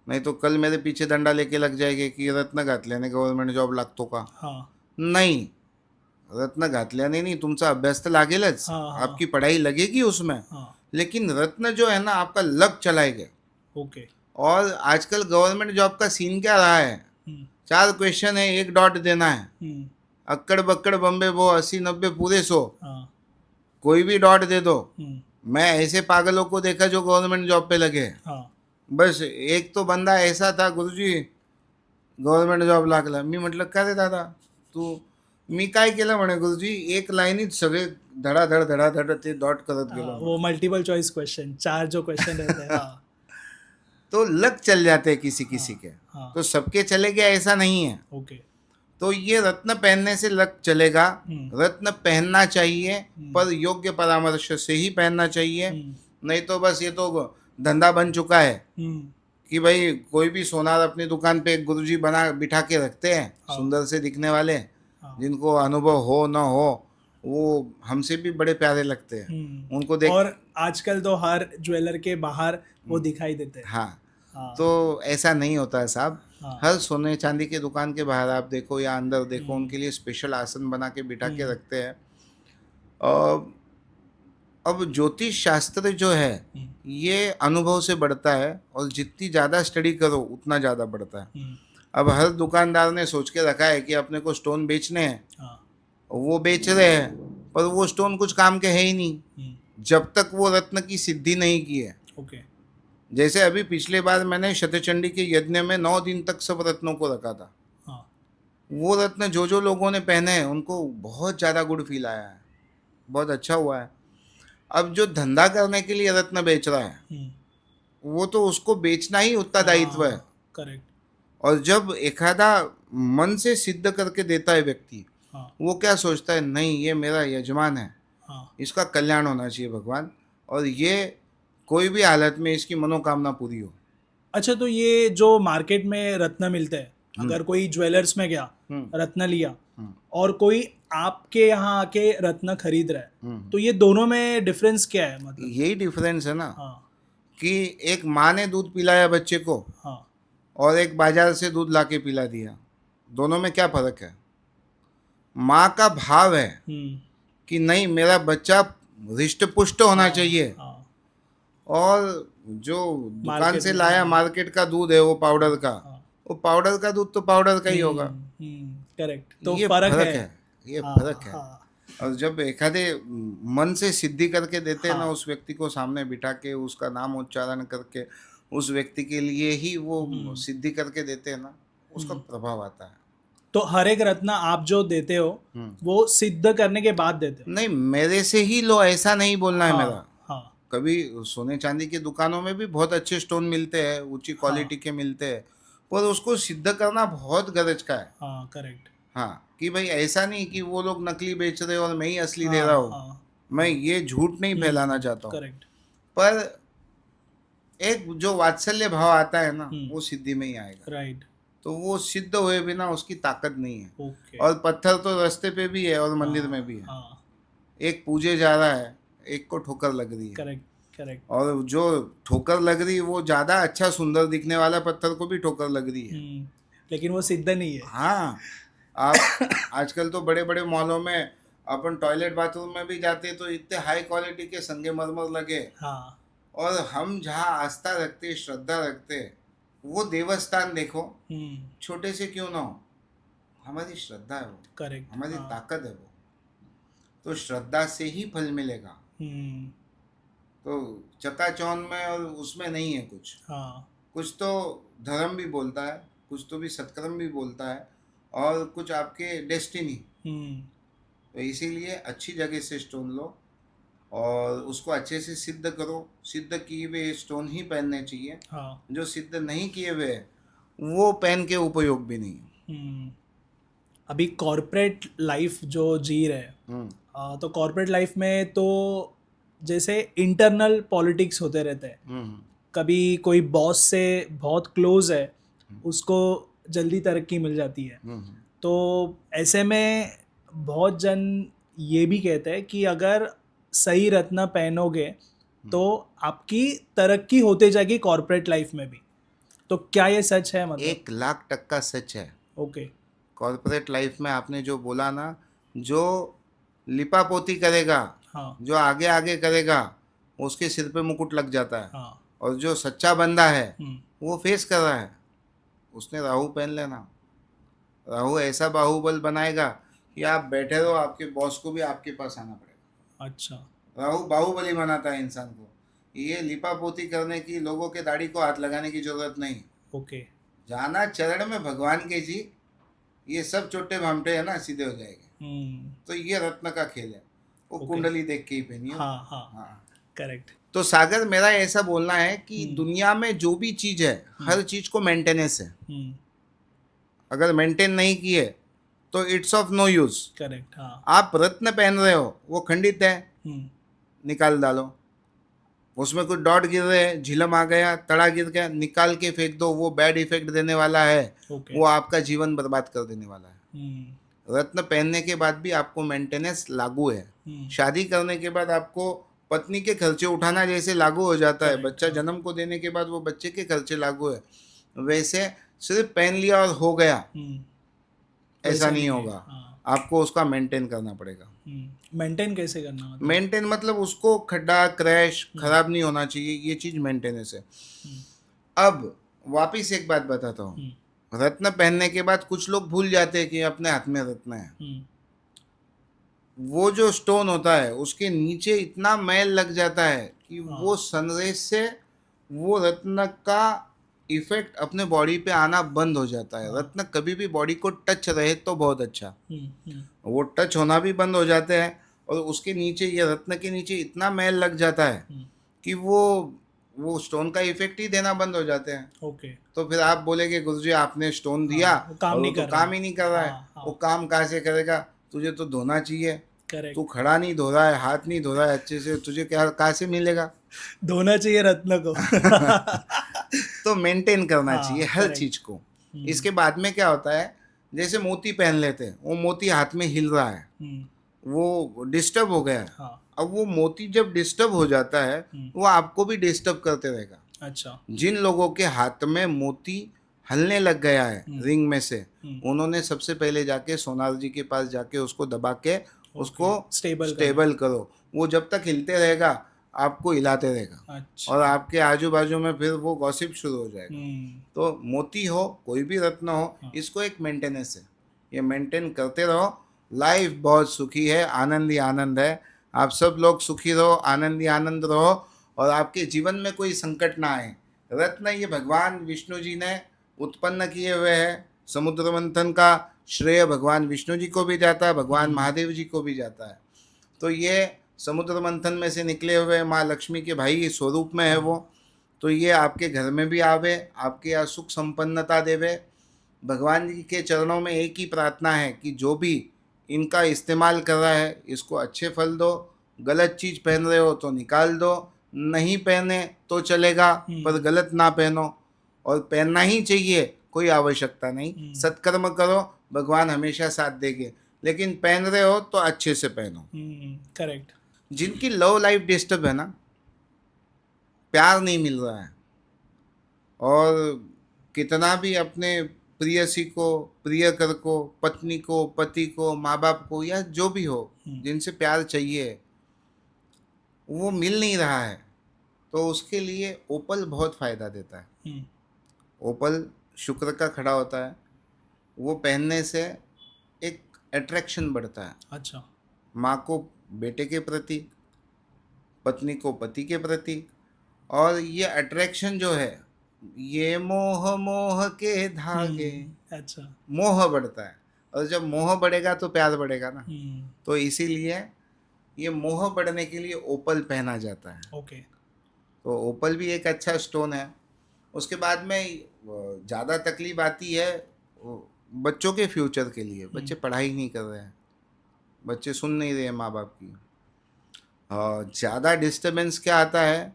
[SPEAKER 1] नहीं तो कल मेरे पीछे डंडा लेके लग जाएगा की रत्न घातल्याने गव्हर्नमेंट जॉब लागतो का?
[SPEAKER 2] हाँ।
[SPEAKER 1] नाही, रत्न घातल्याने नहीं, तुमचा अभ्यास तर लागेलच,
[SPEAKER 2] हाँ, हाँ,
[SPEAKER 1] आपकी पढ़ाई लगेगी उसमें,
[SPEAKER 2] हाँ।
[SPEAKER 1] लेकिन रत्न जो है ना आपका लक चलाएगा।
[SPEAKER 2] ओके।
[SPEAKER 1] और आजकल गवर्नमेंट जॉब का सीन क्या रहा है, 4 क्वेश्चन है, 1 डॉट देना है, अक्कड़ बक्कड़ बम्बे बो 80-90 पूरे 100,
[SPEAKER 2] हाँ।
[SPEAKER 1] कोई भी डॉट दे दो। मैं ऐसे पागलों को देखा जो गवर्नमेंट जॉब पे लगे।
[SPEAKER 2] हाँ।
[SPEAKER 1] बस एक तो बंदा ऐसा था, गुरुजी गव्हर्नमेंट जॉब लागला. मी म्हटलं का रे दादा तू, मी काय केलं म्हणे गुरुजी, एक लाईनीत सगळे धडाधड धडाधड ते डॉट करत गेलो.
[SPEAKER 2] वो मल्टीपल चॉइस क्वेश्चन, 4 जो क्वेश्चन रहते हैं। हाँ।
[SPEAKER 1] तो लक चल जाते हैं किसी किसी के,
[SPEAKER 2] हाँ।
[SPEAKER 1] तो सबके चले गए ऐसा नहीं है.
[SPEAKER 2] ओके।
[SPEAKER 1] तो ये रत्न पहनने से लक चलेगा. रत्न पहनना चाहिए, पर योग्य परामर्श से ही पहनना चाहिए. नहीं तो बस ये तो धंधा बन चुका है कि भाई कोई भी सोनार अपनी दुकान पे एक गुरुजी बना बिठा के रखते हैं, सुंदर से दिखने वाले, जिनको अनुभव हो न हो, वो हमसे भी बड़े प्यारे लगते हैं. उनको देख,
[SPEAKER 2] और आजकल तो हर ज्वेलर के बाहर वो दिखाई देते हैं.
[SPEAKER 1] हाँ. तो ऐसा नहीं होता है साहब. हर सोने चांदी के दुकान के बाहर आप देखो या अंदर देखो, उनके लिए स्पेशल आसन बना के बिठा के रखते हैं. अब ज्योतिष शास्त्र जो है ये अनुभव से बढ़ता है, और जितनी ज़्यादा स्टडी करो उतना ज़्यादा बढ़ता है. अब हर दुकानदार ने सोच के रखा है कि अपने को स्टोन बेचने हैं, वो बेच रहे हैं, पर वो स्टोन कुछ काम के है ही नहीं जब तक वो रत्न की सिद्धि नहीं की है. जैसे अभी पिछले बार मैंने शतचंडी के यज्ञ में 9 दिन तक सब रत्नों को रखा था. वो रत्न जो जो लोगों ने पहने हैं उनको बहुत ज़्यादा गुड फील आया है, बहुत अच्छा हुआ है. अब जो धंधा करने के लिए रत्न बेच रहा है वो तो उसको बेचना ही उत्तरदायित्व है.
[SPEAKER 2] करेक्ट.
[SPEAKER 1] और जब एखादा मन से सिद्ध करके देता है व्यक्ति, वो क्या सोचता है, नहीं ये मेरा यजमान है, इसका कल्याण होना चाहिए भगवान, और ये कोई भी हालत में इसकी मनोकामना पूरी हो.
[SPEAKER 2] अच्छा, तो ये जो मार्केट में रत्न मिलते हैं, अगर कोई ज्वेलर्स में गया, रत्न लिया, और कोई आपके यहाँ आके रत्न खरीद रहा है, तो ये दोनों में डिफरेंस क्या है? मतलब
[SPEAKER 1] यही डिफरेंस है ना, कि एक माँ ने दूध पिलाया बच्चे को, और एक बाजार से दूध लाके पिला दिया. दोनों में क्या फर्क है? माँ का भाव है कि नहीं मेरा बच्चा हृष्ट पुष्ट होना चाहिए, और जो दुकान से लाया मार्केट का दूध है वो पाउडर का, वो पाउडर का दूध तो पाउडर का ही होगा.
[SPEAKER 2] करेक्ट. तो
[SPEAKER 1] ये
[SPEAKER 2] फर्क है,
[SPEAKER 1] ये फर्क है. और जब एखादे मन से सिद्धि करके देते हैं ना, उस व्यक्ति को सामने बिठा के उसका नाम उच्चारण करके उस व्यक्ति के लिए ही वो सिद्धि करके देते हैं ना, उसका प्रभाव आता है.
[SPEAKER 2] तो हर एक रत्न आप जो देते हो वो सिद्ध करने के बाद देते हो?
[SPEAKER 1] नहीं, मेरे से ही लो ऐसा नहीं बोलना है मेरा. कभी सोने चांदी की दुकानों में भी बहुत अच्छे स्टोन मिलते हैं, ऊंची क्वालिटी के मिलते हैं, पर उसको सिद्ध करना बहुत गरज का है.
[SPEAKER 2] करेक्ट.
[SPEAKER 1] हाँ, कि भाई ऐसा नहीं कि वो लोग नकली बेच रहे और मैं ही असली दे रहा हूँ. मैं ये झूठ नहीं फैलाना चाहता हूँ.
[SPEAKER 2] करेक्ट.
[SPEAKER 1] पर एक जो वात्सल्य भाव आता है ना, वो सिद्धि में ही आएगा.
[SPEAKER 2] राइट.
[SPEAKER 1] तो वो सिद्ध हुए बिना उसकी ताकत नहीं है.
[SPEAKER 2] ओके.
[SPEAKER 1] और पत्थर तो रास्ते पे भी है और मंदिर में भी है. एक पूजे जा रहा है, एक को ठोकर लग रही है.
[SPEAKER 2] करेक्ट. करेक्ट.
[SPEAKER 1] और जो ठोकर लग रही है वो ज़्यादा अच्छा सुंदर दिखने वाला पत्थर को भी ठोकर लग रही है,
[SPEAKER 2] लेकिन वो सिद्ध नहीं है.
[SPEAKER 1] हाँ. आप आजकल तो बड़े बड़े मॉलों में अपन टॉयलेट बाथरूम में भी जाते हैं तो इतने हाई क्वालिटी के संगमरमर लगे. और हम जहाँ आस्था रखते, श्रद्धा रखते, वो देवस्थान देखो, छोटे से क्यों ना हो, हमारी श्रद्धा है वो. करेक्ट. हमारी ताकत है वो. तो श्रद्धा से ही फल मिलेगा. तो चकाचौंध में और उसमें नहीं है कुछ. कुछ तो धर्म भी बोलता है, कुछ तो भी सत्कर्म भी बोलता है, और कुछ आपके डेस्टिनी. तो इसीलिए अच्छी जगह से स्टोन लो और उसको अच्छे से सिद्ध करो. सिद्ध किए हुए स्टोन ही पहनने चाहिए. जो सिद्ध नहीं किए हुए वो पहन के उपयोग भी नहीं.
[SPEAKER 2] अभी कॉर्पोरेट लाइफ जो जी रहे हैं, तो कॉर्पोरेट लाइफ में तो जैसे इंटरनल पॉलिटिक्स होते रहते हैं, कभी कोई बॉस से बहुत क्लोज है, उसको जल्दी तरक्की मिल जाती है। तो ऐसे में बहुत जन ये भी कहते हैं कि अगर सही रत्न पहनोगे तो आपकी तरक्की होते जाएगी कॉर्पोरेट लाइफ में भी। तो क्या ये सच है मतलब?
[SPEAKER 1] 1,00,000% सच है।
[SPEAKER 2] ओके।
[SPEAKER 1] कॉर्पोरेट लाइफ में आपने जो बोला ना, जो लिपापोती करेगा,
[SPEAKER 2] हाँ
[SPEAKER 1] जो आगे आगे करेगा, उसके सिर पे मुकुट लग जाता है।
[SPEAKER 2] हाँ।
[SPEAKER 1] और जो सच्चा बंदा है
[SPEAKER 2] हम्म।
[SPEAKER 1] वो फेस कर रहा है, उसने राहु पहन लेना। राहु ऐसा बाहुबल बनाएगा कि आप बैठे रहो, आपके बॉस को भी आपके पास आना पड़ेगा।
[SPEAKER 2] अच्छा।
[SPEAKER 1] राहु बाहुबली बनाता है इंसान को। ये लिपापोती करने की, लोगों के दाढ़ी को हाथ लगाने की जरूरत नहीं।
[SPEAKER 2] ओके।
[SPEAKER 1] जाना चरण में भगवान के जी, ये सब छोटे भामटे है ना, सीधे हो जाएंगे। तो ये रत्न का खेल है। वो
[SPEAKER 2] ओके।
[SPEAKER 1] कुंडली देख के ही पहनिए।
[SPEAKER 2] हाँ हाँ।
[SPEAKER 1] हाँ।
[SPEAKER 2] करेक्ट।
[SPEAKER 1] तो सागर, मेरा ऐसा बोलना है कि दुनिया में जो भी चीज है, हर चीज को मेंटेनेंस है। अगर मेंटेन नहीं किए तो it's of no use.
[SPEAKER 2] Correct. हाँ।
[SPEAKER 1] आप रत्न पहन रहे हो, वो खंडित है, निकाल डालो। उसमें कुछ डॉट गिर रहे हैं, झिलम आ गया, तड़ा गिर गया, निकाल के फेंक दो। वो बैड इफेक्ट देने वाला है।
[SPEAKER 2] ओके।
[SPEAKER 1] वो आपका जीवन बर्बाद कर देने वाला है। रत्न पहनने के बाद भी आपको मेंटेनेंस लागू है। शादी करने के बाद आपको पत्नी के खर्चे उठाना जैसे लागू हो जाता है, बच्चा जन्म को देने के बाद वो बच्चे के खर्चे लागू है, वैसे सिर्फ पहन लिया और हो गया ऐसा नहीं होगा। आपको उसका मेंटेन करना पड़ेगा।
[SPEAKER 2] मेंटेन कैसे करना मतलब?
[SPEAKER 1] मेंटेन मतलब उसको खड्डा, क्रैश, खराब नहीं होना चाहिए, ये चीज मेंटेनेंस है। अब वापिस एक बात बताता हूँ। रत्न पहनने के बाद कुछ लोग भूल जाते हैं कि अपने हाथ में रत्न है। वो जो स्टोन होता है उसके नीचे इतना मैल लग जाता है कि वो सनरेज से वो रत्न का इफेक्ट अपने बॉडी पे आना बंद हो जाता है। रत्न कभी भी बॉडी को टच रहे तो बहुत अच्छा, वो टच होना भी बंद हो जाते हैं। और उसके नीचे, ये रत्न के नीचे इतना मैल लग जाता है कि वो स्टोन का इफेक्ट ही देना बंद हो जाते हैं।
[SPEAKER 2] ओके।
[SPEAKER 1] तो फिर आप बोलेगे गुरुजी आपने स्टोन दिया और वो तो काम ही नहीं कर रहा है। वो काम कहाँ से करेगा? तुझे तो धोना चाहिए। तू खड़ा नहीं धो रहा है, हाथ नहीं धो रहा है अच्छे से, तुझे क्या कहाँ से मिलेगा?
[SPEAKER 2] धोना चाहिए रत्न को।
[SPEAKER 1] तो मेंटेन करना चाहिए हर चीज को। इसके बाद में क्या होता है, जैसे मोती पहन लेते हैं, वो मोती हाथ में हिल रहा है, वो डिस्टर्ब हो गया है। अब वो मोती जब डिस्टर्ब हो जाता है वो आपको भी डिस्टर्ब करते रहेगा।
[SPEAKER 2] अच्छा।
[SPEAKER 1] जिन लोगों के हाथ में मोती हलने लग गया है रिंग में से, उन्होंने सबसे पहले जाके सोनार जी के पास जाके उसको दबा के उसको स्टेबल करो। वो जब तक हिलते रहेगा आपको हिलाते रहेगा।
[SPEAKER 2] अच्छा।
[SPEAKER 1] और आपके आजू बाजू में फिर वो गॉसिप शुरू हो जाएगा। तो मोती हो, कोई भी रत्न हो, इसको एक मेंटेनेंस है, ये मेंटेन करते रहो। लाइफ बहुत सुखी है, आनंद ही आनंद है। आप सब लोग सुखी रहो, आनंद ही आनंद रहो, और आपके जीवन में कोई संकट ना आए। रत्न ये भगवान विष्णु जी ने उत्पन्न किए हुए हैं। समुद्र मंथन का श्रेय भगवान विष्णु जी को भी जाता है, भगवान महादेव जी को भी जाता है। तो ये समुद्र मंथन में से निकले हुए माँ लक्ष्मी के भाई स्वरूप में है वो। तो ये आपके घर में भी आवे, आपके यहाँ सुख संपन्नता देवे। भगवान जी के चरणों में एक ही प्रार्थना है कि जो भी इनका इस्तेमाल कर रहा है इसको अच्छे फल दो। गलत चीज़ पहन रहे हो तो निकाल दो, नहीं पहने तो चलेगा पर गलत ना पहनो। और पहनना ही चाहिए, कोई आवश्यकता नहीं। सत्कर्म करो, भगवान हमेशा साथ देंगे, लेकिन पहन रहे हो तो अच्छे से पहनो।
[SPEAKER 2] करेक्ट।
[SPEAKER 1] जिनकी लव लाइफ डिस्टर्ब है ना, प्यार नहीं मिल रहा है, और कितना भी अपने प्रियसी को, प्रियकर को, पत्नी को, पति को, माँ बाप को, या जो भी हो जिनसे प्यार चाहिए, वो मिल नहीं रहा है, तो उसके लिए ओपल बहुत फ़ायदा देता है। ओपल शुक्र का खड़ा होता है, वो पहनने से एक अट्रैक्शन बढ़ता है।
[SPEAKER 2] अच्छा।
[SPEAKER 1] माँ को बेटे के प्रति, पत्नी को पति के प्रति। और ये अट्रैक्शन जो है, ये मोह मोह के धागे,
[SPEAKER 2] अच्छा।
[SPEAKER 1] मोह बढ़ता है। और जब मोह बढ़ेगा तो प्यार बढ़ेगा ना। तो इसीलिए ये मोह बढ़ने के लिए ओपल पहना जाता है।
[SPEAKER 2] ओके।
[SPEAKER 1] तो ओपल भी एक अच्छा स्टोन है। उसके बाद में ज़्यादा तकलीफ आती है बच्चों के फ्यूचर के लिए। बच्चे पढ़ाई नहीं कर रहे हैं, बच्चे सुन नहीं रहे हैं माँ बाप की। ज़्यादा डिस्टर्बेंस क्या आता है,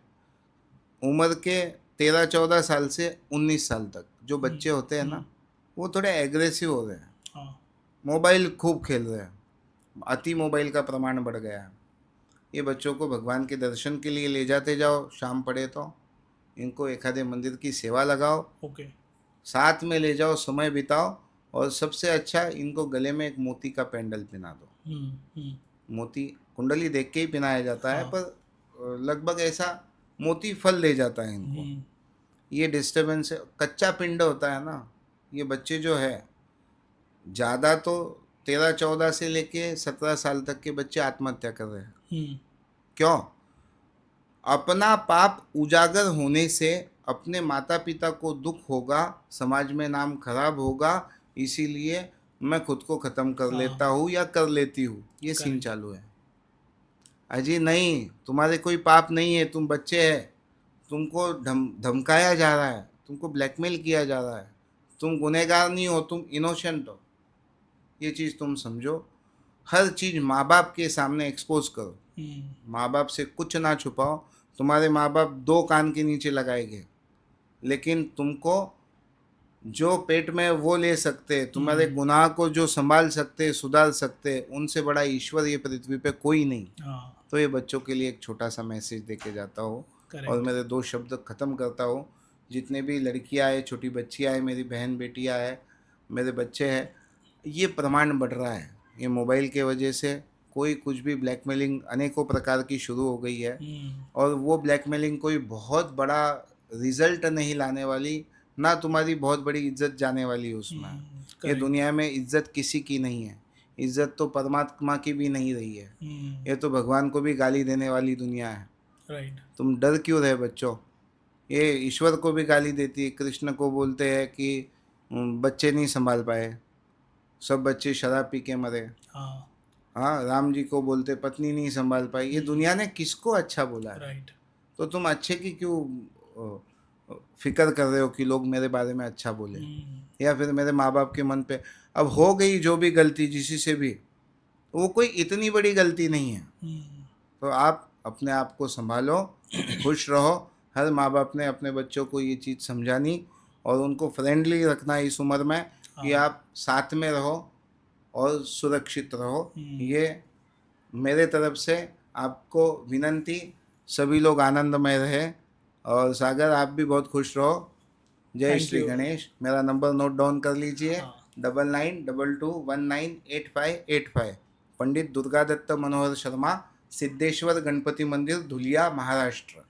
[SPEAKER 1] उम्र के 13-14 साल से 19 साल तक जो बच्चे होते हैं ना, वो थोड़े एग्रेसिव हो रहे हैं,
[SPEAKER 2] हाँ,
[SPEAKER 1] मोबाइल खूब खेल रहे हैं, अति मोबाइल का प्रमाण बढ़ गया है। ये बच्चों को भगवान के दर्शन के लिए ले जाते जाओ, शाम पड़े तो इनको एक आधे मंदिर की सेवा लगाओ,
[SPEAKER 2] ओके।
[SPEAKER 1] साथ में ले जाओ, समय बिताओ, और सबसे अच्छा इनको गले में एक मोती का पेंडल पहना दो। मोती कुंडली देख के ही पहनाया जाता है,
[SPEAKER 2] हाँ।
[SPEAKER 1] पर लगभग ऐसा मोती फल दे जाता है इनको। ये डिस्टरबेंस है, कच्चा पिंड होता है ना, ये बच्चे जो है ज़्यादा तो 13-14 से लेके 17 साल तक के बच्चे आत्महत्या कर रहे हैं। क्यों? अपना पाप उजागर होने से अपने माता पिता को दुख होगा, समाज में नाम खराब होगा, इसीलिए मैं खुद को ख़त्म कर लेता हूँ या कर लेती हूँ, ये सीन
[SPEAKER 2] करेक्ट।
[SPEAKER 1] चालू है। अजी नहीं, तुम्हारे कोई पाप नहीं है, तुम बच्चे हैं, तुमको धमकाया जा रहा है, तुमको ब्लैकमेल किया जा रहा है, तुम गुनहगार नहीं हो, तुम इनोसेंट हो, ये चीज़ तुम समझो। हर चीज़ माँ बाप के सामने एक्सपोज करो, माँ बाप से कुछ ना छुपाओ। तुम्हारे माँ बाप 2 कान के नीचे लगाएंगे, लेकिन तुमको जो पेट में वो ले सकते, तुम्हारे गुनाह को जो संभाल सकते, सुधार सकते, उनसे बड़ा ईश्वर ये पृथ्वी पे कोई नहीं। तो ये बच्चों के लिए एक छोटा सा मैसेज देके जाता हूँ, और मेरे 2 शब्द ख़त्म करता हूँ। जितने भी लड़कियाँ हैं, छोटी बच्चियाँ हैं, मेरी बहन बेटियाँ हैं, मेरे बच्चे हैं, ये प्रमाण बढ़ रहा है, ये मोबाइल के वजह से कोई कुछ भी ब्लैकमेलिंग अनेकों प्रकार की शुरू हो गई है, और वो ब्लैकमेलिंग कोई बहुत बड़ा रिजल्ट नहीं लाने वाली, ना तुम्हारी बहुत बड़ी इज्जत जाने वाली है उसमें। ये दुनिया में इज्जत किसी की नहीं है, इज्जत तो परमात्मा की भी नहीं रही है, ये तो भगवान को भी गाली देने वाली दुनिया है।
[SPEAKER 2] राइट।
[SPEAKER 1] तुम डर क्यों रहे बच्चों? ये ईश्वर को भी गाली देती है, कृष्ण को बोलते हैं कि बच्चे नहीं संभाल पाए, सब बच्चे शराब पी के मरे। हाँ, राम जी को बोलते पत्नी नहीं संभाल पाई। ये दुनिया ने किसको अच्छा बोला है?
[SPEAKER 2] राइट।
[SPEAKER 1] तो तुम अच्छे की क्यों फिक्र कर रहे हो कि लोग मेरे बारे में अच्छा बोले, या फिर मेरे माँ बाप के मन पे। अब हो गई जो भी गलती जिसी से भी, वो कोई इतनी बड़ी गलती नहीं है, तो आप अपने आप को संभालो, खुश रहो। हर माँ बाप ने अपने बच्चों को ये चीज़ समझानी और उनको फ्रेंडली रखना इस उम्र में, कि आप साथ में रहो और सुरक्षित रहो। ये मेरे तरफ से आपको विनंती। सभी लोग आनंदमय रहे, और सागर आप भी बहुत खुश रहो। जय
[SPEAKER 2] थैंक
[SPEAKER 1] श्री
[SPEAKER 2] यू।
[SPEAKER 1] गणेश। मेरा नंबर नोट डाउन कर लीजिए,
[SPEAKER 2] हाँ।
[SPEAKER 1] 9922198585। पंडित दुर्गादत्त मनोहर शर्मा, सिद्धेश्वर गणपति मंदिर, धुलिया, महाराष्ट्र।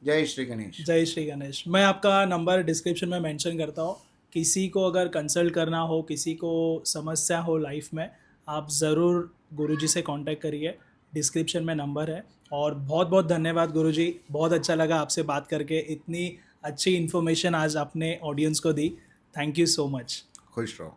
[SPEAKER 1] जय श्री गणेश।
[SPEAKER 2] जय श्री गणेश। मैं आपका नंबर डिस्क्रिप्शन में मेंशन करता हूँ। किसी को अगर कंसल्ट करना हो, किसी को समस्या हो लाइफ में, आप ज़रूर गुरुजी से कांटेक्ट करिए, डिस्क्रिप्शन में नंबर है। और बहुत बहुत धन्यवाद गुरुजी, बहुत अच्छा लगा आपसे बात करके, इतनी अच्छी इन्फॉर्मेशन आज आपने ऑडियंस को दी। Thank you so much.
[SPEAKER 1] खुश रहो।